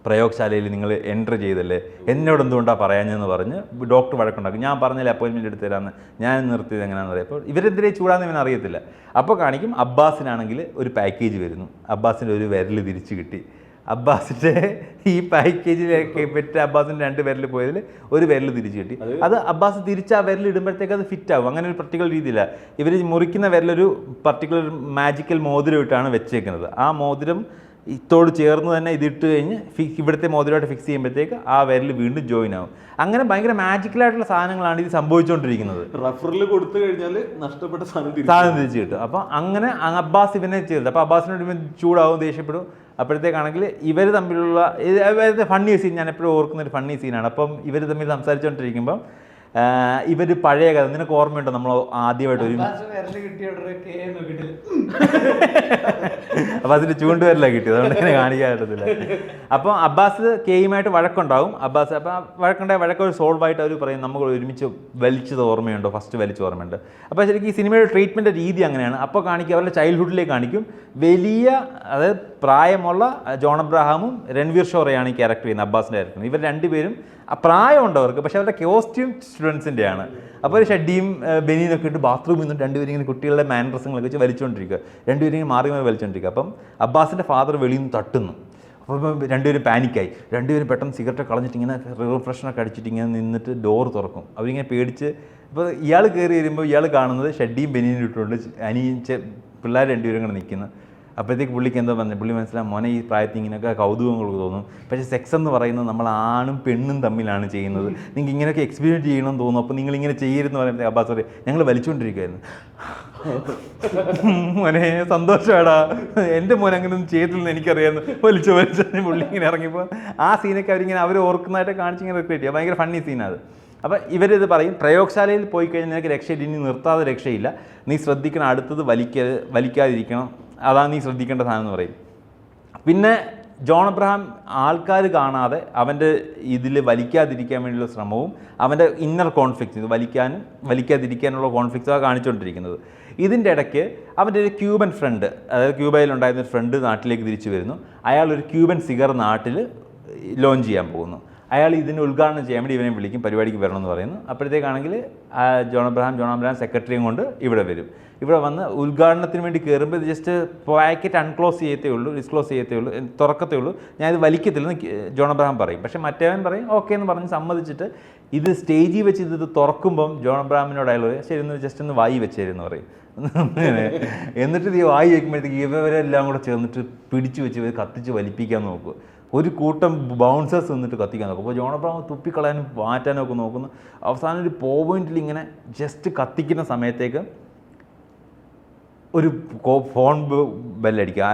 S1: പ്രയോഗശാലയിൽ നിങ്ങൾ എൻട്രി ചെയ്തല്ലേ, എന്നോട് എന്തുകൊണ്ടാണ് പറയാഞ്ഞെന്ന് പറഞ്ഞ് ഡോക്ടർ വഴക്കുണ്ടാക്കും. ഞാൻ പറഞ്ഞില്ലേ അപ്പോയിൻമെൻറ്റ് എടുത്ത് തരാമെന്ന്, ഞാൻ നിർത്തിയത് എങ്ങനെയാണെന്ന് അറിയാം. അപ്പോൾ ഇവരെന്തിനെ ചൂടാന്ന് ഇവൻ അറിയത്തില്ല. അപ്പോൾ കാണിക്കും അബ്ബാസിനാണെങ്കിൽ ഒരു പാക്കേജ് വരുന്നു. അബ്ബാസിൻ്റെ ഒരു വിരൽ തിരിച്ച് കിട്ടി. അബ്ബാസിൻ്റെ ഈ പാക്കേജിലേക്ക് പറ്റി അബ്ബാസിൻ്റെ 2 വിരൽ പോയതിൽ ഒരു വിരൽ തിരിച്ച് കിട്ടി. അത് അബ്ബാസ് തിരിച്ച് ആ വിരൽ ഇടുമ്പോഴത്തേക്ക് അത് ഫിറ്റ് ആവും. അങ്ങനെ ഒരു പർട്ടിക്കുലർ രീതിയില്ല. ഇവർ മുറിക്കുന്ന വിരലൊരു പർട്ടിക്കുലർ മാജിക്കൽ മോതിരം ഇട്ടാണ് വെച്ചേക്കുന്നത്. ആ മോതിരം ഇത്തോട് ചേർന്ന് തന്നെ ഇതിട്ട് കഴിഞ്ഞ് ഇവിടുത്തെ മോതിരമായിട്ട് ഫിക്സ് ചെയ്യുമ്പോഴത്തേക്ക് ആ വിരൽ വീണ്ടും ജോയിൻ ആവും. അങ്ങനെ ഭയങ്കര മാജിക്കലായിട്ടുള്ള സാധനങ്ങളാണ് ഇത് സംഭവിച്ചുകൊണ്ടിരിക്കുന്നത്.
S3: റഫറിൽ കൊടുത്തു കഴിഞ്ഞാൽ നഷ്ടപ്പെട്ട സാധനം
S1: തിരിച്ച് കിട്ടും. അപ്പോൾ അങ്ങനെ അബ്ബാസ് ഇവനെ ചെയ്തത്. അപ്പോൾ അബ്ബാസിനോട് ഇവൻ ചൂടാവും, ദേഷ്യപ്പെടും. അപ്പോഴത്തേക്കാണെങ്കിൽ ഇവർ തമ്മിലുള്ള ഫണ്ണി സീൻ ഞാൻ എപ്പോഴും ഓർക്കുന്നൊരു ഫണ്ണി സീനാണ്. അപ്പം ഇവർ തമ്മിൽ സംസാരിച്ചുകൊണ്ടിരിക്കുമ്പം ഇവർ പഴയ കഥ നിനക്ക് ഓർമ്മയുണ്ടോ? നമ്മൾ ആദ്യമായിട്ട് ഒരു അപ്പോൾ അതിന് ചൂണ്ടുവരലാണ് കിട്ടിയത്, അതുകൊണ്ട് ഇങ്ങനെ കാണിക്കാൻ പറ്റത്തില്ല. അപ്പോൾ അബ്ബാസ് കെയുമായിട്ട് വഴക്കുണ്ടാവും. അബ്ബാസ് അപ്പോൾ വഴക്കുണ്ടായ വഴക്കൊരു സോൾവ് ആയിട്ട് അവർ പറയും, നമ്മൾ ഒരുമിച്ച് വലിച്ചത് ഓർമ്മയുണ്ടോ, ഫസ്റ്റ് വലിച്ച ഓർമ്മയുണ്ട്. അപ്പോൾ ശരിക്കും ഈ സിനിമയുടെ ട്രീറ്റ്മെൻറ്റ് രീതി അങ്ങനെയാണ്. അപ്പോൾ കാണിക്കും അവരുടെ ചൈൽഡ്ഹുഡിലേക്ക് കാണിക്കും. വലിയ അതായത് പ്രായമുള്ള ജോൺ അബ്രഹാമും രൺവീർ ഷോറയാണ് ഈ ക്യാരക്ടർ ചെയ്യുന്നത്, അബ്ബാസിൻ്റെ ക്യാരക്ടർ. ഇവർ രണ്ടുപേരും പ്രായമുണ്ട് അവർക്ക്, പക്ഷേ അവരുടെ കോസ്റ്റ്യൂം സ്റ്റുഡൻസിൻ്റെയാണ്. അപ്പോൾ ഒരു ഷഡ്ഡിയും ബനിയനൊക്കെ ഇട്ട് ബാത്റൂമിൽ നിന്ന് രണ്ടുപേരും ഇങ്ങനെ കുട്ടികളുടെ മാനറസങ്ങളൊക്കെ വെച്ച് വലിച്ചുകൊണ്ടിരിക്കുക. രണ്ടുപേരും ഇങ്ങനെ മാറി വലിച്ചുകൊണ്ടിരിക്കുക. അപ്പം അബ്ബാസിൻ്റെ ഫാദർ വെളിയിൽ നിന്ന് തട്ടുന്നു. അപ്പോൾ രണ്ടുപേരും പാനിക്കായി. രണ്ടുപേരും പെട്ടെന്ന് സിഗരറ്റ് കളഞ്ഞിട്ട് ഇങ്ങനെ റിഫ്രഷനൊക്കെ അടിച്ചിട്ട് ഇങ്ങനെ നിന്നിട്ട് ഡോർ തുറക്കും. അവരിങ്ങനെ പേടിച്ച്. അപ്പോൾ ഇയാൾ കയറി വരുമ്പോൾ ഇയാൾ കാണുന്നത് ഷഡ്ഡിയും ബനിയനും ഇട്ടുകൊണ്ട് പിള്ളേർ രണ്ടുപേരും ഇങ്ങനെ നിൽക്കുന്നു. അപ്പോഴത്തേക്ക് പുള്ളിക്ക് എന്താ പറഞ്ഞത്, പുള്ളി മനസ്സിലാവും മോനെ ഈ പ്രായത്തിൽ ഇങ്ങനെയൊക്കെ കൗതുകങ്ങൾ തോന്നും, പക്ഷേ സെക്സ് എന്ന് പറയുന്നത് നമ്മൾ ആണും പെണ്ണും തമ്മിലാണ് ചെയ്യുന്നത്, നിങ്ങൾക്ക് ഇങ്ങനെയൊക്കെ എക്സ്പീരിയൻസ് ചെയ്യണമെന്ന് തോന്നും, അപ്പോൾ നിങ്ങളിങ്ങനെ ചെയ്യരുതെന്ന് പറയുമ്പോൾ അബ്ബാസ് പറയും ഞങ്ങൾ വലിച്ചുകൊണ്ടിരിക്കുകയായിരുന്നു. മോനെ സന്തോഷമാടാ, എൻ്റെ മോൻ അങ്ങനെ ഒന്നും ചെയ്തില്ലെന്ന് എനിക്കറിയാമെന്ന് വലിച്ചു പുള്ളി ഇങ്ങനെ ഇറങ്ങിയപ്പോൾ ആ സീനൊക്കെ അവർ ഓർക്കുന്നതായിട്ട് കാണിച്ചിങ്ങനെ റിക്രിയേറ്റ് ചെയ്യുക. ഭയങ്കര ഫണ്ണി സീനാണ്. അപ്പോൾ ഇവരിത് പറയും, പ്രയോഗശാലയിൽ പോയി കഴിഞ്ഞാൽ നിനക്ക് രക്ഷയില്ല, ഇനി നിർത്താതെ രക്ഷയില്ല, നീ ശ്രദ്ധിക്കണം, അടുത്തത് വലിക്കാതിരിക്കണം, അതാണ് നീ ശ്രദ്ധിക്കേണ്ട സാധനം എന്ന് പറയും. പിന്നെ ജോൺ അബ്രഹാം ആൾക്കാർ കാണാതെ അവൻ്റെ ഇതിൽ വലിക്കാതിരിക്കാൻ വേണ്ടിയുള്ള ശ്രമവും അവൻ്റെ ഇന്നർ കോൺഫ്ലിക്റ്റ്, വലിക്കാതിരിക്കാനുള്ള കോൺഫ്ലിക്റ്റാണ് കാണിച്ചുകൊണ്ടിരിക്കുന്നത്. ഇതിൻ്റെ ഇടയ്ക്ക് അവൻ്റെ ഒരു ക്യൂബൻ ഫ്രണ്ട്, അതായത് ക്യൂബയിലുണ്ടായിരുന്ന ഒരു ഫ്രണ്ട് നാട്ടിലേക്ക് തിരിച്ചു വരുന്നു. അയാൾ ഒരു ക്യൂബൻ സിഗർ നാട്ടിൽ ലോഞ്ച് ചെയ്യാൻ പോകുന്നു. അയാൾ ഇതിന് ഉദ്ഘാടനം ചെയ്യാൻ വേണ്ടി ഇവനെ വിളിക്കും, പരിപാടിക്ക് വരണമെന്ന് പറയുന്നു. അപ്പോഴത്തേക്കാണെങ്കിൽ ജോൺ അബ്രഹാം സെക്രട്ടറിയും കൊണ്ട് ഇവിടെ വരും. ഇവിടെ വന്ന് ഉദ്ഘാടനത്തിന് വേണ്ടി കയറുമ്പോൾ ഇത് ജസ്റ്റ് പാക്കറ്റ് അൺക്ലോസ് ചെയ്യത്തേ ഉള്ളൂ, ഡിസ്ക്ലോസ് ചെയ്യത്തേ ഉള്ളൂ, തുറക്കത്തേ ഉള്ളൂ, ഞാനിത് വലിക്കത്തില്ലെന്ന് ജോൺ അബ്രഹാം പറയും. പക്ഷേ മറ്റേവൻ പറയും ഓക്കെ എന്ന് പറഞ്ഞ് സമ്മതിച്ചിട്ട് ഇത് സ്റ്റേജിൽ വെച്ച് ഇത് തുറക്കുമ്പം ജോൺ അബ്രഹാമിനോട് അയാൾ പറയും ശരി ഒന്ന് ജസ്റ്റ് ഒന്ന് വായി വെച്ചേരുന്ന് പറയും. എന്നിട്ട് ഇത് വായി വയ്ക്കുമ്പോഴത്തേക്ക് ഇവരെല്ലാം കൂടെ ചേർന്നിട്ട് പിടിച്ചു വെച്ച് കത്തിച്ച് വലിപ്പിക്കാൻ നോക്കും. ഒരു കൂട്ടം ബൗൺസേഴ്സ് നിന്നിട്ട് കത്തിക്കാൻ നോക്കും. അപ്പോൾ ജോൺ അബ്രഹാം തുപ്പിക്കളയാനും മാറ്റാനും ഒക്കെ നോക്കുന്നു. അവസാനം ഒരു പോയിന്റിൽ ഇങ്ങനെ ജസ്റ്റ് കത്തിക്കുന്ന സമയത്തേക്ക് ഒരു ഫോൺ ബെല്ലടിക്കുക,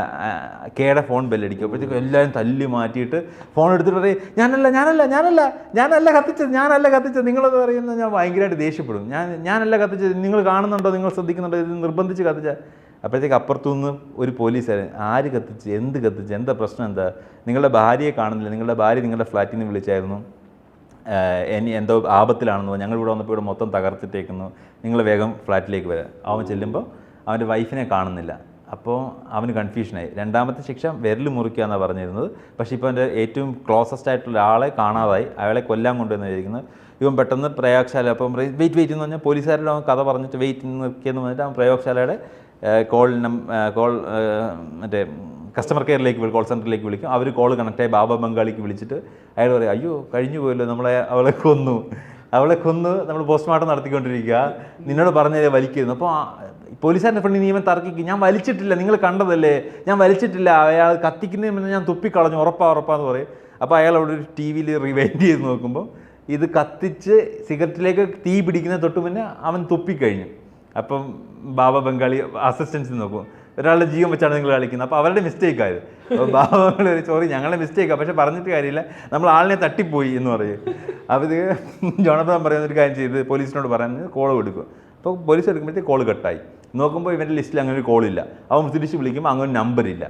S1: കേടെ ഫോൺ ബെല്ലടിക്കുക. അപ്പോഴത്തേക്കും എല്ലാവരും തല്ലി മാറ്റിയിട്ട് ഫോൺ എടുത്തിട്ട് പറയും ഞാനല്ല കത്തിച്ചത് നിങ്ങളത് പറയുന്നത്. ഞാൻ ഭയങ്കരമായിട്ട് ദേഷ്യപ്പെടും. ഞാനല്ല കത്തിച്ചത്, നിങ്ങൾ കാണുന്നുണ്ടോ, നിങ്ങൾ ശ്രദ്ധിക്കുന്നുണ്ടോ, ഇത് നിർബന്ധിച്ച് കത്തിച്ച. അപ്പോഴത്തേക്ക് അപ്പുറത്തുനിന്ന് ഒരു പോലീസുകാരൻ ആര് കത്തിച്ച്, എന്ത് കത്തിച്ച്, എന്താ പ്രശ്നം, എന്താ, നിങ്ങളുടെ ഭാര്യയെ കാണുന്നില്ല, നിങ്ങളുടെ ഭാര്യ നിങ്ങളുടെ ഫ്ലാറ്റിൽ നിന്ന് വിളിച്ചായിരുന്നു, എന്തോ ആപത്തിലാണെന്നോ, ഞങ്ങൾ ഇവിടെ വന്നപ്പോൾ ഇവിടെ മൊത്തം തകർത്തിട്ടേക്കുന്നു, നിങ്ങൾ വേഗം ഫ്ലാറ്റിലേക്ക് വരാം. അവൻ ചെല്ലുമ്പോൾ അവൻ്റെ വൈഫിനെ കാണുന്നില്ല. അപ്പോൾ അവന് കൺഫ്യൂഷനായി. രണ്ടാമത്തെ ശിക്ഷ വിരൽ മുറിക്കുക എന്നാണ് പറഞ്ഞിരുന്നത്. പക്ഷേ ഇപ്പോൾ എൻ്റെ ഏറ്റവും ക്ലോസസ്റ്റ് ആയിട്ടുള്ള ആളെ കാണാതായി, അയാളെ കൊല്ലാൻ കൊണ്ടുവന്ന് വിചാരിക്കുന്നത്. ഇവൻ പെട്ടെന്ന് പ്രയോഗശാല, അപ്പം വെയിറ്റ് എന്ന് പറഞ്ഞാൽ പോലീസുകാരുടെ അവൻ കഥ പറഞ്ഞിട്ട് വെയിറ്റ് നിർക്കിയെന്ന് പറഞ്ഞിട്ട് അവൻ പ്രയോഗശാലയുടെ കോൾ മറ്റേ കസ്റ്റമർ കെയറിലേക്ക് കോൾ സെൻറ്ററിലേക്ക് വിളിക്കും. അവർ കോൾ കണക്റ്റായി ബാബ ബംഗാളിക്ക് വിളിച്ചിട്ട് അയാൾ പറയും, അയ്യോ കഴിഞ്ഞു പോയല്ലോ, അവളെ കൊന്നു നമ്മൾ പോസ്റ്റ്മോർട്ടം നടത്തിക്കൊണ്ടിരിക്കുക, നിന്നോട് പറഞ്ഞത് വലിക്കുന്നു. അപ്പോൾ പോലീസുകാരൻ്റെ ഫ്രണ്ടിൽ നിയമം തർക്കിക്കും, ഞാൻ വലിച്ചിട്ടില്ല, നിങ്ങൾ കണ്ടതല്ലേ, ഞാൻ വലിച്ചിട്ടില്ല, അയാൾ കത്തിക്കുന്നതിന് മുന്നേ ഞാൻ തുപ്പിക്കളഞ്ഞു, ഉറപ്പാന്ന് പറയും. അപ്പോൾ അയാൾ അവിടെ ഒരു ടി വിയിൽ റിവൈൻഡ് ചെയ്ത് നോക്കുമ്പോൾ ഇത് കത്തിച്ച് സിഗരറ്റിലേക്ക് തീ പിടിക്കുന്ന തൊട്ട് മുന്നേ അവൻ തുപ്പിക്കഴിഞ്ഞു. അപ്പം ബാബ ബംഗാളി അസിസ്റ്റൻസ് നോക്കും, ഒരാളുടെ ജീവൻ വെച്ചാണ് നിങ്ങൾ കളിക്കുന്നത്. അപ്പോൾ അവരുടെ മിസ്റ്റേക്കായത്. അപ്പോൾ ബാബ ബംഗാളി സോറി ഞങ്ങളുടെ മിസ്റ്റേക്കാണ്, പക്ഷേ പറഞ്ഞിട്ട് കാര്യമില്ല, നമ്മൾ ആളിനെ തട്ടിപ്പോയി എന്ന് പറയും. അപ്പോൾ ഇത് ജോണപ്പൻ പറയുന്നൊരു കാര്യം ചെയ്ത് പോലീസിനോട് പറയുന്നത് കോൾ കൊടുക്കും. അപ്പോൾ പോലീസ് എടുക്കുമ്പോഴത്തേക്ക് കോൾ കട്ടായി. നോക്കുമ്പോൾ ഇവൻ്റെ ലിസ്റ്റിൽ അങ്ങനെ ഒരു കോളില്ല. അവൻ തിരിച്ച് വിളിക്കുമ്പോൾ അങ്ങനെ ഒരു നമ്പറില്ല.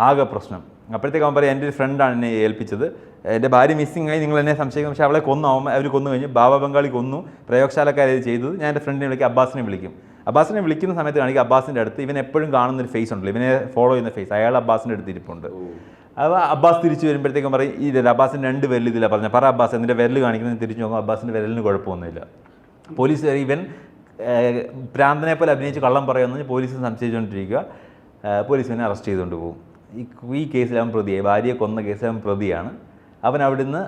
S1: ആകെ പ്രശ്നം. അപ്പോഴത്തേക്ക് അവൻ പറയും, എൻ്റെ ഒരു ഫ്രണ്ടാണ് എന്നെ ഏൽപ്പിച്ചത്, എൻ്റെ ഭാര്യ മിസ്സിങ് ആയി, നിങ്ങൾ എന്നെ സംശയിക്കും, പക്ഷേ അവളെ അവർ കൊന്നു കഴിഞ്ഞു, ബാബ ബംഗാളി കൊന്നു, പ്രയോഗശാലക്കാരത് ചെയ്തത്. ഞാൻ എൻ്റെ ഫ്രണ്ടിനെ വിളിക്കും, അബ്ബാസിനെ വിളിക്കും. അബ്ബാസിനെ വിളിക്കുന്ന സമയത്ത് കാണിക്കും അബ്ബാസിൻ്റെ അടുത്ത് ഇവൻ എപ്പോഴും കാണുന്നൊരു ഫേസ് ഉണ്ടല്ലോ, ഇവനെ ഫോളോ ചെയ്യുന്ന ഫേസ്, അയാൾ അബ്ബാസിൻ്റെ അടുത്ത് ഇരിപ്പുണ്ട്. അപ്പോൾ അബ്ബാസ് തിരിച്ച് വരുമ്പോഴത്തേക്കും പറയും, ഇതില്ല അബ്ബാസിൻ്റെ 2 വിരൽ ഇതില്ല പറഞ്ഞ, പറ അബ്ബാസ് എന്നിട്ട് വിരൽ കാണിക്കുന്നത് തിരിച്ചു നോക്കും, അബ്ബാസിൻ്റെ വിരലിന് കുഴപ്പമൊന്നുമില്ല. പോലീസ് ഇവൻ പ്രാന്തനെ പോലെ അഭിനയിച്ച് കള്ളം പറയുമെന്ന് പോലീസ് സംശയിച്ചുകൊണ്ടിരിക്കുക. പോലീസ് ഇവനെ അറസ്റ്റ് ചെയ്തുകൊണ്ട് പോകും. ഈ കേസിൽ അവൻ പ്രതിയായി, ഭാര്യയെ കൊന്ന കേസിൽ അവൻ പ്രതിയാണ്. അവൻ അവിടുന്ന്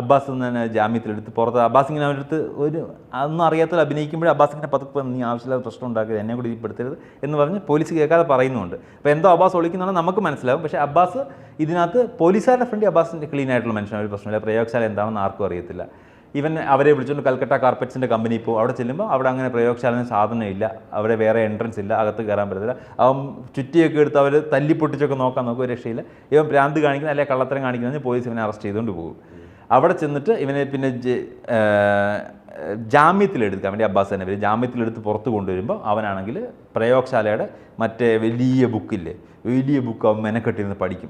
S1: അബ്ബാസ് തന്നെ ജാമ്യത്തിലെടുത്ത് പുറത്ത്, അബ്ബാസ് ഇങ്ങനെ അവൻ്റെ അടുത്ത് അതൊന്നും അറിയാത്തത് അഭിനയിക്കുമ്പോഴേ അബ്ബാസ് ഇങ്ങനെ പതുക്കെ നീ ആവശ്യമില്ലാത്ത പ്രശ്നം ഉണ്ടാക്കരുത്, എന്നെ കൂടി പെടുത്തരുത് എന്ന് പറഞ്ഞ് പോലീസ് കേൾക്കാതെ പറയുന്നുണ്ട്. അപ്പോൾ എന്തോ അബ്ബാസ് ഒളിക്കുന്നുണ്ടെന്ന് നമുക്ക് മനസ്സിലാവും. പക്ഷേ അബ്ബാസ് ഇതിനകത്ത് പോലീസുകാരുടെ ഫ്രണ്ട് അബ്ബാസിൻ്റെ ക്ലീൻ ആയിട്ടുള്ള മനുഷ്യനാണ്, ഒരു പ്രശ്നമില്ല. പ്രയോഗശാല എന്താണെന്ന് ആർക്കും അറിയത്തില്ല. ഇവൻ അവരെ വിളിച്ചുകൊണ്ട് കൽക്കട്ട കാർപ്പറ്റ്സിൻ്റെ കമ്പനി ഇപ്പോൾ അവിടെ ചെല്ലുമ്പോൾ അവിടെ അങ്ങനെ പ്രയോഗശാലന് സാധനമില്ല, അവിടെ വേറെ എൻട്രൻസ് ഇല്ല, അകത്ത് കയറാൻ പറ്റത്തില്ല. അവൻ ചുറ്റിയൊക്കെ എടുത്ത് അവർ തല്ലിപ്പൊട്ടിച്ചൊക്കെ നോക്കാൻ നോക്കും, ഒരു രക്ഷയില്ല. ഇവൻ ഭ്രാന്ത് കാണിക്കുന്ന അല്ലെങ്കിൽ കള്ളത്തരം കാണിക്കുന്നതിന് പോലീസ് ഇവനെ അറസ്റ്റ് ചെയ്തുകൊണ്ട് പോകും. അവിടെ ചെന്നിട്ട് ഇവനെ പിന്നെ ജാമ്യത്തിലെടുക്കുക, അവൻ്റെ അബ്ബാസ് തന്നെ പേര് ജാമ്യത്തിലെടുത്ത് പുറത്ത് കൊണ്ടുവരുമ്പോൾ അവനാണെങ്കിൽ പ്രയോഗശാലയുടെ മറ്റേ വലിയ ബുക്കില്ലേ, വലിയ ബുക്ക് അവൻ മെനക്കെട്ടിരുന്ന് പഠിച്ച്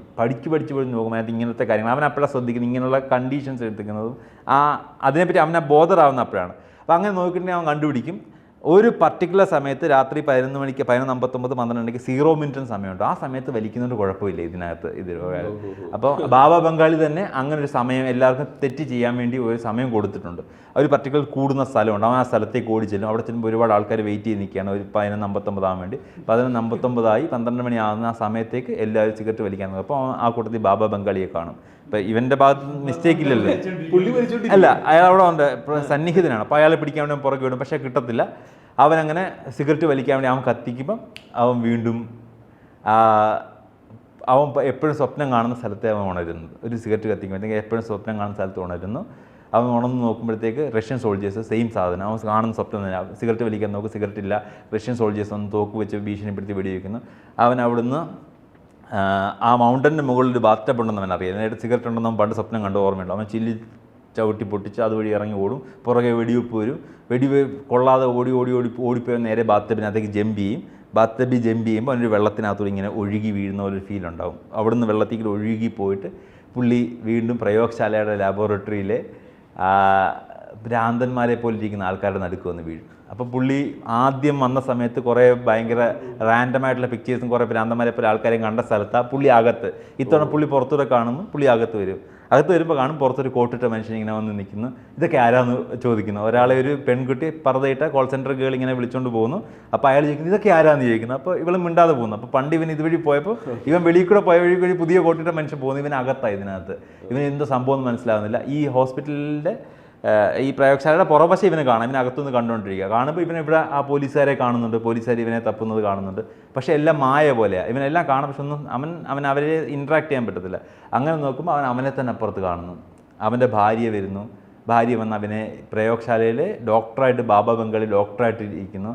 S1: നോക്കുമ്പോൾ അതിനകത്ത് ഇങ്ങനത്തെ കാര്യങ്ങൾ അവൻ അപ്പോഴാണ് ശ്രദ്ധിക്കുന്നത്, ഇങ്ങനെയുള്ള കണ്ടീഷൻസ് എടുത്തിരിക്കുന്നതും അതിനെപ്പറ്റി അവനെ ബോധറാവുന്ന അപ്പോഴാണ്. അപ്പോൾ അങ്ങനെ നോക്കിയിട്ടുണ്ടെങ്കിൽ അവൻ കണ്ടുപിടിക്കും ഒരു പർട്ടിക്കുലർ സമയത്ത് രാത്രി 11 മണിക്ക് 11:59 12 0 മിനിറ്റിന് സമയമുണ്ട്, ആ സമയത്ത് വലിക്കുന്നതുകൊണ്ട് കുഴപ്പമില്ല ഇതിനകത്ത് അപ്പോൾ ബാബ ബംഗാളി തന്നെ അങ്ങനെ ഒരു സമയം എല്ലാവർക്കും തെറ്റ് ചെയ്യാൻ വേണ്ടി ഒരു സമയം കൊടുത്തിട്ടുണ്ട്. ഒരു പർട്ടിക്കുലർ കൂടുന്ന സ്ഥലമുണ്ട്, അവൻ ആ സ്ഥലത്തേക്ക് ഓടി ചെല്ലും. അവിടെ ചെല്ലുമ്പോൾ ഒരുപാട് ആൾക്കാർ വെയിറ്റ് ചെയ്ത് നിൽക്കുകയാണ് ഒരു 11:59 ആകാൻ വേണ്ടി. 11:59 12 മണിയാകുന്ന ആ സമയത്തേക്ക് എല്ലാവരും സിഗരറ്റ് വലിക്കാൻ നോക്കും. അപ്പോൾ ആ കൂട്ടത്തിൽ ബാബ ബംഗാളിയെ കാണും. ഇപ്പം ഇവൻ്റെ ഭാഗത്ത് മിസ്റ്റേക്ക് ഇല്ലല്ലോ, അല്ല അയാൾ അവിടെ ഉണ്ട് സന്നിഹിതനാണ്. അപ്പോൾ അയാളെ പിടിക്കാൻ വേണ്ടി പുറകെ വിടും, പക്ഷേ കിട്ടത്തില്ല. അവനങ്ങനെ സിഗരറ്റ് വലിക്കാൻ വേണ്ടി അവൻ കത്തിക്കുമ്പം അവൻ വീണ്ടും അവൻ എപ്പോഴും സ്വപ്നം കാണുന്ന സ്ഥലത്തെ അവൻ ഉണരുന്നു. ഒരു സിഗരറ്റ് കത്തിക്കുമ്പോഴത്തേക്ക് എപ്പോഴും സ്വപ്നം കാണുന്ന സ്ഥലത്ത് ഉണരുന്നു. അവൻ ഉണർന്ന് നോക്കുമ്പോഴത്തേക്ക് റഷ്യൻ സോൾജേഴ്സ് സെയിം സാധനം, അവൻ കാണുന്ന സ്വപ്നം തന്നെ. സിഗരറ്റ് വലിക്കാൻ നോക്കും, സിഗരറ്റ് ഇല്ല. റഷ്യൻ സോൾജേഴ്സ് ഒന്ന് തോക്ക് വെച്ച് ഭീഷണിപ്പെടുത്തി വെടിവെക്കുന്നു. അവൻ അവിടുന്ന് ആ മൗണ്ടൻ്റെ മുകളിൽ ഒരു ബാത്ടബ് ഉണ്ടെന്ന് അവൻ അറിയാം. അതിനായിട്ട് സിഗരറ്റ് ഉണ്ടെന്ന് അവൻ പണ്ട് സ്വപ്നം കണ്ട് ഓർമ്മയുണ്ട്. അവൻ ചില്ലി ചവിട്ടി പൊട്ടിച്ച് അതുവഴി ഇറങ്ങി ഓടും. പുറകെ വെടിവെപ്പ് വരും. കൊള്ളാതെ ഓടിപ്പോയി നേരെ ബാത്ടബിനകത്തേക്ക് ജമ്പ് ചെയ്യും. ബാത്ടബിൽ ജമ്പ് ചെയ്യുമ്പോൾ അതിൻ്റെ വെള്ളത്തിനകത്തൂടെ ഇങ്ങനെ ഒഴുകി വീഴുന്ന ഒരു ഫീൽ ഉണ്ടാവും. അവിടുന്ന് വെള്ളത്തിൽ ഒഴുകി പോയിട്ട് പുള്ളി വീണ്ടും പ്രയോഗശാലയുടെ ലാബോറട്ടറിയിലെ ഭ്രാന്തന്മാരെ പോലെ ഇരിക്കുന്ന ആൾക്കാരുടെ നടുക്ക് വന്ന് വീഴും. അപ്പോൾ പുള്ളി ആദ്യം വന്ന സമയത്ത് കുറേ ഭയങ്കര റാൻഡമായിട്ടുള്ള പിക്ചേഴ്സും കുറേ ഭ്രാന്തന്മാരെ പോലെ ആൾക്കാരെയും കണ്ട സ്ഥലത്താണ് പുള്ളി അകത്ത്. ഇത്തവണ പുള്ളി പുറത്തൂടെ കാണുമ്പോൾ പുള്ളി അകത്ത് വരും. അകത്ത് വരുമ്പോൾ കാണും പുറത്തൊരു കോട്ടിട്ട മനുഷ്യൻ ഇങ്ങനെ വന്ന് നിൽക്കുന്നു. ഇതൊക്കെ ആരാന്ന് ചോദിക്കുന്നു. ഒരാളെ ഒരു പെൺകുട്ടി പർദ്ദയിട്ട കോൾ സെൻറ്റർ ഗേൾ ഇങ്ങനെ വിളിച്ചുകൊണ്ട് പോകുന്നു. അപ്പോൾ അയാൾ ചോദിക്കുന്നു ഇതൊക്കെ ആരാന്ന് ചോദിക്കുന്നു. അപ്പോൾ ഇവൾ മിണ്ടാതെ പോകുന്നു. അപ്പോൾ പണ്ട് ഇവൻ ഇതുവഴി പോയപ്പോൾ ഇവൻ വെളിയിൽ കൂടെ പോയ വഴി പുതിയ കോട്ടിട്ട മനുഷ്യൻ പോകുന്നു. ഇവൻ അകത്തായി ഇതിനകത്ത്. ഇവന് എന്തോ സംഭവം ഒന്നും മനസ്സിലാവുന്നില്ല. ഈ ഹോസ്പിറ്റലിൻ്റെ ഈ പ്രയോഗശാലയുടെ പുറവശം ഇവനെ കാണാം. ഇവനകത്തുനിന്ന് കണ്ടുകൊണ്ടിരിക്കുക. കാണുമ്പോൾ ഇവനിവിടെ ആ പോലീസുകാരെ കാണുന്നുണ്ട്. പോലീസുകാർ ഇവനെ തപ്പുന്നത് കാണുന്നുണ്ട്. പക്ഷേ എല്ലാം മായ പോലെയാണ്. ഇവനെല്ലാം കാണും, പക്ഷെ ഒന്നും അവൻ അവരെ ഇൻട്രാക്ട് ചെയ്യാൻ പറ്റത്തില്ല. അങ്ങനെ നോക്കുമ്പോൾ അവനെ തന്നെ അപ്പുറത്ത് കാണുന്നു. അവൻ്റെ ഭാര്യ വരുന്നു. ഭാര്യ വന്ന് അവനെ പ്രയോഗശാലയിൽ ഡോക്ടറായിട്ട് ബാബ ബംഗാളി ഡോക്ടറായിട്ട് ഇരിക്കുന്നു.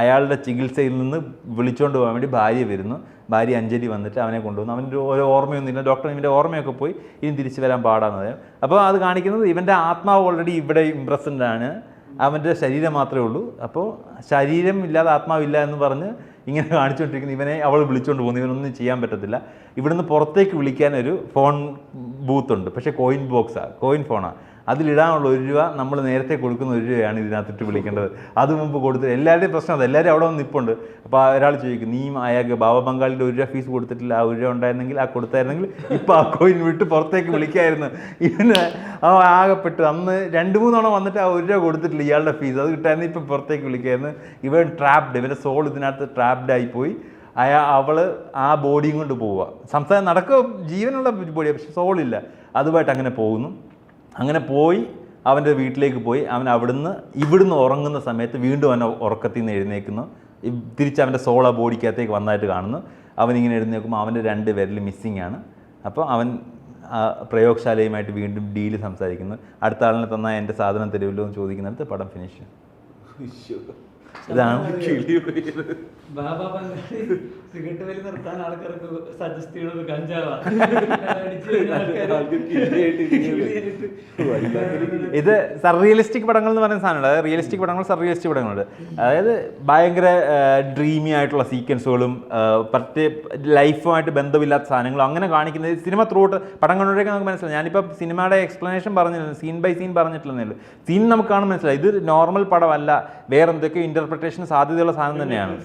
S1: അയാളുടെ ചികിത്സയിൽ നിന്ന് വിളിച്ചുകൊണ്ട് പോകാൻ വേണ്ടി ഭാര്യ വരുന്നു. ഭാര്യ അഞ്ജലി വന്നിട്ട് അവനെ കൊണ്ടുവന്നു. അവൻ്റെ ഓരോ ഓർമ്മയൊന്നുമില്ല. ഡോക്ടർ ഇവൻ്റെ ഓർമ്മയൊക്കെ പോയി, ഇനി തിരിച്ചു വരാൻ പാടാന്ന് പറയും. അപ്പോൾ അത് കാണിക്കുന്നത് ഇവൻ്റെ ആത്മാവ് ഓൾറെഡി ഇവിടെ ഇംപ്രസൻ്റ് ആണ്, അവൻ്റെ ശരീരം മാത്രമേ ഉള്ളൂ. അപ്പോൾ ശരീരം ഇല്ലാതെ ആത്മാവില്ല എന്ന് പറഞ്ഞ് ഇങ്ങനെ കാണിച്ചുകൊണ്ടിരിക്കുന്ന ഇവനെ അവൾ വിളിച്ചുകൊണ്ട് പോകുന്നു. ഇവനൊന്നും ചെയ്യാൻ പറ്റത്തില്ല. ഇവിടുന്ന് പുറത്തേക്ക് വിളിക്കാനൊരു ഫോൺ ബൂത്തുണ്ട്, പക്ഷേ കോയിൻ ഫോണാണ്. അതിലിടാനുള്ള 1 രൂപ നമ്മൾ നേരത്തെ കൊടുക്കുന്ന 1 രൂപയാണ് ഇതിനകത്തിട്ട് വിളിക്കേണ്ടത്. അത് മുമ്പ് കൊടുത്ത് എല്ലാവരുടെയും പ്രശ്നം അത്, എല്ലാവരും അവിടെ വന്ന് നിൽപ്പുണ്ട്. അപ്പോൾ ഒരാൾ ചോദിക്കും, നീ അയാൾക്ക് ബാബ ബംഗാളിൻ്റെ 1 രൂപ ഫീസ് കൊടുത്തിട്ടില്ല, ആ 1 രൂപ ഉണ്ടായിരുന്നെങ്കിൽ ആ കൊടുത്തായിരുന്നെങ്കിൽ ഇപ്പോൾ ആ കോയിൻ വിട്ട് പുറത്തേക്ക് വിളിക്കായിരുന്നു. ഇവന് ആകെപ്പെട്ടു. അന്ന് 2-3 തവണ വന്നിട്ട് ആ 1 രൂപ കൊടുത്തിട്ടില്ല ഇയാളുടെ ഫീസ്, അത് കിട്ടായിരുന്നു, ഇപ്പം പുറത്തേക്ക് വിളിക്കായിരുന്നു. ഇവൻ ട്രാപ്ഡ്, ഇവൻ്റെ സോൾ ഇതിനകത്ത് ട്രാപ്ഡായിപ്പോയി. അവൾ ആ ബോഡിയും കൊണ്ട് പോവുക, സംസാരം നടക്കുക, ജീവനുള്ള ബോഡിയാണ്, പക്ഷെ സോളില്ല. അതുമായിട്ട് അങ്ങനെ പോകുന്നു. അങ്ങനെ പോയി അവൻ്റെ വീട്ടിലേക്ക് പോയി. അവൻ ഇവിടുന്ന് ഉറങ്ങുന്ന സമയത്ത് വീണ്ടും അവൻ ഉറക്കത്തിൽ നിന്ന് എഴുന്നേക്കുന്നു. തിരിച്ച് അവൻ്റെ സോൾ ആ ബോഡിക്കകത്തേക്ക് വന്നതായിട്ട് കാണുന്നു. അവനിങ്ങനെ എഴുന്നേൽക്കുമ്പോൾ അവൻ്റെ 2 വിരൽ മിസ്സിങ് ആണ്. അപ്പോൾ അവൻ പ്രയോഗശാലയുമായിട്ട് വീണ്ടും ഡീല് സംസാരിക്കുന്നു. അടുത്ത ആളിനെ തന്നാൽ എൻ്റെ സാധനം തരുമല്ലോ എന്ന് ചോദിക്കുന്നിടത്ത് പടം ഫിനിഷ്. ഇതാണ്
S4: ബാബാ ബംഗാളി സിഗരറ്റ് വലി നിർത്താൻ ആൾക്കാർക്ക് സജസ്റ്റ് ചെയ്യണത് കഞ്ചാവാ.
S1: ഇത് സർറിയലിസ്റ്റിക് പടങ്ങൾ എന്ന് പറയുന്ന സാധനമുണ്ട്. അതായത് റിയലിസ്റ്റിക് പടങ്ങൾ, സർറിയലിസ്റ്റിക് പടങ്ങളുണ്ട്. അതായത് ഭയങ്കര ഡ്രീമി ആയിട്ടുള്ള സീക്വൻസുകളും പ്രത്യേക ലൈഫുമായിട്ട് ബന്ധമില്ലാത്ത സാധനങ്ങളും അങ്ങനെ കാണിക്കുന്നത് സിനിമ ത്രൂ ഔട്ട് പടം കണ്ടുകൊണ്ടൊക്കെ നമുക്ക് മനസ്സിലായി. ഞാനിപ്പോൾ സിനിമയുടെ എക്സ്പ്ലനേഷൻ പറഞ്ഞില്ല, സീൻ ബൈ സീൻ പറഞ്ഞിട്ടില്ലെന്നേ ഉള്ളൂ. സീൻ നമുക്ക് കാണാൻ മനസ്സിലായി ഇത് നോർമൽ പടമല്ല, വേറെ എന്തൊക്കെയോ ഇന്റർപ്രിട്ടേഷൻ സാധ്യതയുള്ള സാധനം തന്നെയാണ്.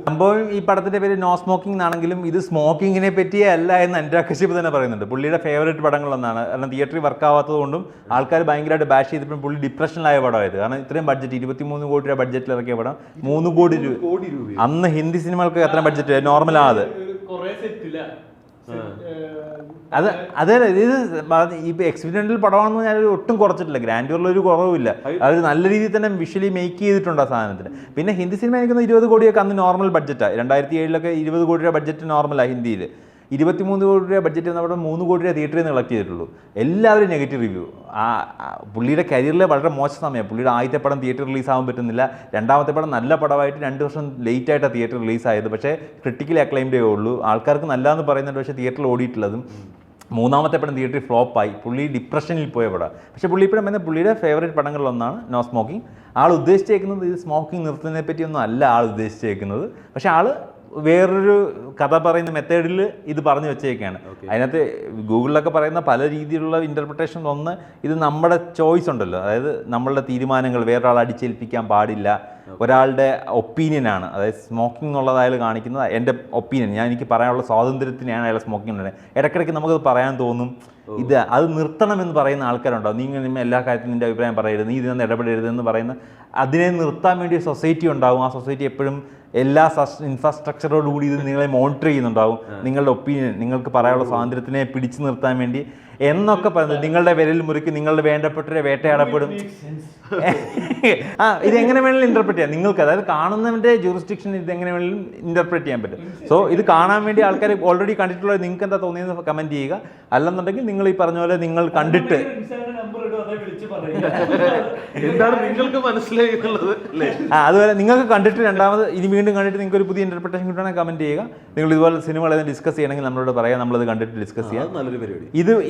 S1: സംഭവം ഈ പടത്തിന്റെ പേര് നോ സ്മോക്കിംഗ് എന്നാണെങ്കിലും ഇത് സ്മോക്കിങ്ങിനെ പറ്റിയേ അല്ല എന്ന് അനുരാഗ് കശ്യപ് തന്നെ പറയുന്നുണ്ട്. പുള്ളിയുടെ ഫേവറേറ്റ് പടങ്ങളൊന്നാണ്. കാരണം തിയേറ്ററിൽ വർക്ക് ആവാത്തത് കൊണ്ടും ആൾക്കാർ ഭയങ്കരമായിട്ട് ബാഷ് ചെയ്തപ്പോഴും പുള്ളി ഡിപ്രഷനിലായ പടമായത്. കാരണം ഇത്രയും ബഡ്ജറ്റ് 23 കോടി രൂപ ബഡ്ജറ്റിൽ ഇറക്കിയ പടം 3 കോടി രൂപ. അന്ന് ഹിന്ദി സിനിമകൾക്ക് എത്ര ബഡ്ജറ്റ് നോർമലാണ് അത്. അതെ, ഇത് ഇപ്പോൾ എക്സ്പീരിയൻഷ്യൽ പടമാണെന്ന് ഞാൻ ഒട്ടും കുറച്ചിട്ടില്ല. ഗ്രാൻഡ്യൂറിലൊരു കുറവുമില്ല. അവർ നല്ല രീതിയിൽ തന്നെ വിഷ്വലി മേക്ക് ചെയ്തിട്ടുണ്ട് ആ സാധനത്തിന്. പിന്നെ ഹിന്ദി സിനിമ എനിക്കൊന്ന് 20 കോടിയൊക്കെ അന്ന് നോർമൽ ബഡ്ജറ്റാണ്. 2007 20 കോടി രൂപ ബഡ്ജറ്റ് നോർമലാണ് ഹിന്ദിയിൽ. 23 കോടി രൂപ ബഡ്ജറ്റ് വന്നപ്പോൾ 3 കോടി രൂപ തിയേറ്ററിൽ നിന്ന് കളക്ട് ചെയ്തിട്ടുള്ളൂ. എല്ലാവരും നെഗറ്റീവ് റിവ്യൂ. പുള്ളിയുടെ കരിയറിലെ വളരെ മോശം സമയം. പുള്ളിയുടെ ആദ്യത്തെ പടം തിയേറ്റർ റിലീസാകാൻ പറ്റുന്നില്ല. രണ്ടാമത്തെ പടം നല്ല പടമായിട്ട് 2 വർഷം ലേറ്റായിട്ടാണ് തിയേറ്റർ റിലീസായത്. പക്ഷേ ക്രിട്ടിക്കലി അക്ലൈംഡേ ഉള്ളൂ. ആൾക്കാർക്ക് നല്ലതെന്ന് പറയുന്നുണ്ട്, പക്ഷേ തിയേറ്ററിൽ ഓടിയിട്ടുള്ളതും. മൂന്നാമത്തെ പടം തിയേറ്ററിൽ ഫ്ലോപ്പായി. പുള്ളി ഡിപ്രഷനിൽ പോയ പടം. പക്ഷേ പുള്ളി ഇപ്പോഴും എന്ന പുള്ളിയുടെ ഫേവറേറ്റ് പടങ്ങളിലൊന്നാണ് നോ സ്മോക്കിംഗ്. ആൾ ഉദ്ദേശിച്ചേക്കുന്നത് ഇത് സ്മോക്കിംഗ് നിർത്തുന്നതിനെ പറ്റിയൊന്നും അല്ല ആൾ ഉദ്ദേശിച്ചേക്കുന്നത്. പക്ഷേ ആൾ വേറൊരു കഥ പറയുന്ന മെത്തേഡിൽ ഇത് പറഞ്ഞു വെച്ചേക്കാണ്. അതിനകത്ത് ഗൂഗിളിലൊക്കെ പറയുന്ന പല രീതിയിലുള്ള ഇൻ്റർപ്രിട്ടേഷൻ. ഒന്ന്, ഇത് നമ്മുടെ ചോയ്സ് ഉണ്ടല്ലോ, അതായത് നമ്മളുടെ തീരുമാനങ്ങൾ വേറൊരാൾ അടിച്ചേൽപ്പിക്കാൻ പാടില്ല. ഒരാളുടെ ഒപ്പീനിയനാണ്, അതായത് സ്മോക്കിംഗ് എന്നുള്ളത് അയാൾ കാണിക്കുന്നത് എൻ്റെ ഒപ്പീനിയൻ, എനിക്ക് പറയാനുള്ള സ്വാതന്ത്ര്യത്തിനെയാണ് അയാൾ സ്മോക്കിംഗ് ഉള്ളത്. ഇടയ്ക്കിടയ്ക്ക് നമുക്കത് പറയാൻ തോന്നും. അത് നിർത്തണമെന്ന് പറയുന്ന ആൾക്കാരുണ്ടാവും. നീ ഇങ്ങനെ എല്ലാ കാര്യത്തിലും നിൻ്റെ അഭിപ്രായം പറയരുത്, നീ ഇതിനൊന്നും ഇടപെടരുതെന്ന് പറയുന്ന, അതിനെ നിർത്താൻ വേണ്ടി സൊസൈറ്റി ഉണ്ടാവും. ആ സൊസൈറ്റി എപ്പോഴും എല്ലാ ഇൻഫ്രാസ്ട്രക്ചറോടുകൂടി ഇത് നിങ്ങളെ മോണിറ്റർ ചെയ്യുന്നുണ്ടാവും. നിങ്ങളുടെ ഒപ്പീനിയൻ, നിങ്ങൾക്ക് പറയാനുള്ള സ്വാതന്ത്ര്യത്തിനെ പിടിച്ചു നിർത്താൻ വേണ്ടി എന്നൊക്കെ പറയുന്നത്. നിങ്ങളുടെ വിരൽ മുറുക്കി നിങ്ങളുടെ വേണ്ടപ്പെട്ടവരെ വേട്ടയാടപ്പെടും. ഇതെങ്ങനെ വേണമെങ്കിലും ഇന്റർപ്രറ്റ് ചെയ്യാം നിങ്ങൾക്ക്. അതായത് കാണുന്നവൻ്റെ ജൂറിസ്ഡിക്ഷൻ ഇതെങ്ങനെ വേണമെങ്കിലും ഇന്റർപ്രറ്റ് ചെയ്യാൻ പറ്റും. സോ ഇത് കാണാൻ വേണ്ടി ആൾക്കാർ ഓൾറെഡി കണ്ടിട്ടുള്ള നിങ്ങൾക്ക് എന്താ തോന്നിയെന്ന് കമന്റ് ചെയ്യുക. അല്ലെന്നുണ്ടെങ്കിൽ നിങ്ങൾ ഈ പറഞ്ഞ പോലെ നിങ്ങൾ കണ്ടിട്ട്
S3: എന്താണ് നിങ്ങൾക്ക് മനസ്സിലായി എന്നുള്ളത് അല്ലേ?
S1: അതുപോലെ നിങ്ങൾക്ക് കണ്ടിട്ട് രണ്ടാമത് ഇനി വീണ്ടും കണ്ടിട്ട് നിങ്ങൾക്ക് ഒരു പുതിയ ഇന്റർപ്രിട്ടേഷൻ കിട്ടുകയാണെങ്കിൽ കമന്റ് ചെയ്യുക. നിങ്ങൾ ഇതുപോലെ സിനിമകൾ ഡിസ്കസ് ചെയ്യണമെങ്കിൽ നമ്മളോട് പറയാം, നമ്മളത് കണ്ടിട്ട് ഡിസ്കസ് ചെയ്യാം.
S3: നല്ലൊരു പരിപാടി.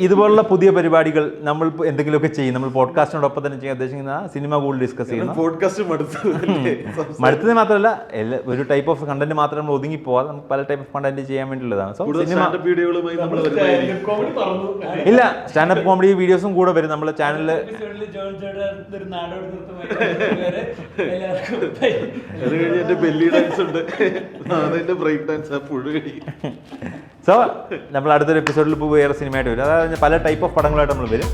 S1: ഇതുപോലുള്ള പുതിയ പരിപാടികൾ നമ്മൾ എന്തെങ്കിലുമൊക്കെ ചെയ്യും. നമ്മൾ പോഡ്കാസ്റ്റിനോടൊപ്പം തന്നെ ചെയ്യാൻ ഉദ്ദേശിക്കുന്ന സിനിമ കൂടുതൽ ഡിസ്കസ് ചെയ്യുന്നു.
S3: പോഡ്കാസ്റ്റ്
S1: മടുത്തത് മാത്രമല്ല, ഒരു ടൈപ്പ് ഓഫ് കണ്ടന്റ് മാത്രം നമ്മൾ ഒതുങ്ങി പോവാതെ നമുക്ക് പല ടൈപ്പ് ഓഫ് കണ്ടന്റ് ചെയ്യാൻ വേണ്ടിയുള്ളതാണ്. സോ സിനിമ ഇല്ല, സ്റ്റാൻഡപ്പ് കോമഡി വീഡിയോസും കൂടെ വരും നമ്മുടെ ചാനലിൽ.
S3: അത് കഴിഞ്ഞ് എന്റെ ബെല്ലി ഡാൻസ് ഉണ്ട്, അതെന്റെ ബ്രേക്ക് ഡാൻസ്, പുഴുകടി.
S1: സോ നമ്മൾ അടുത്തൊരു എപ്പിസോഡിൽ ഇപ്പോൾ വേറെ സിനിമയായിട്ട് വരും. അതായത് പല ടൈപ്പ് ഓഫ് പടങ്ങളായിട്ട് നമ്മൾ വരും.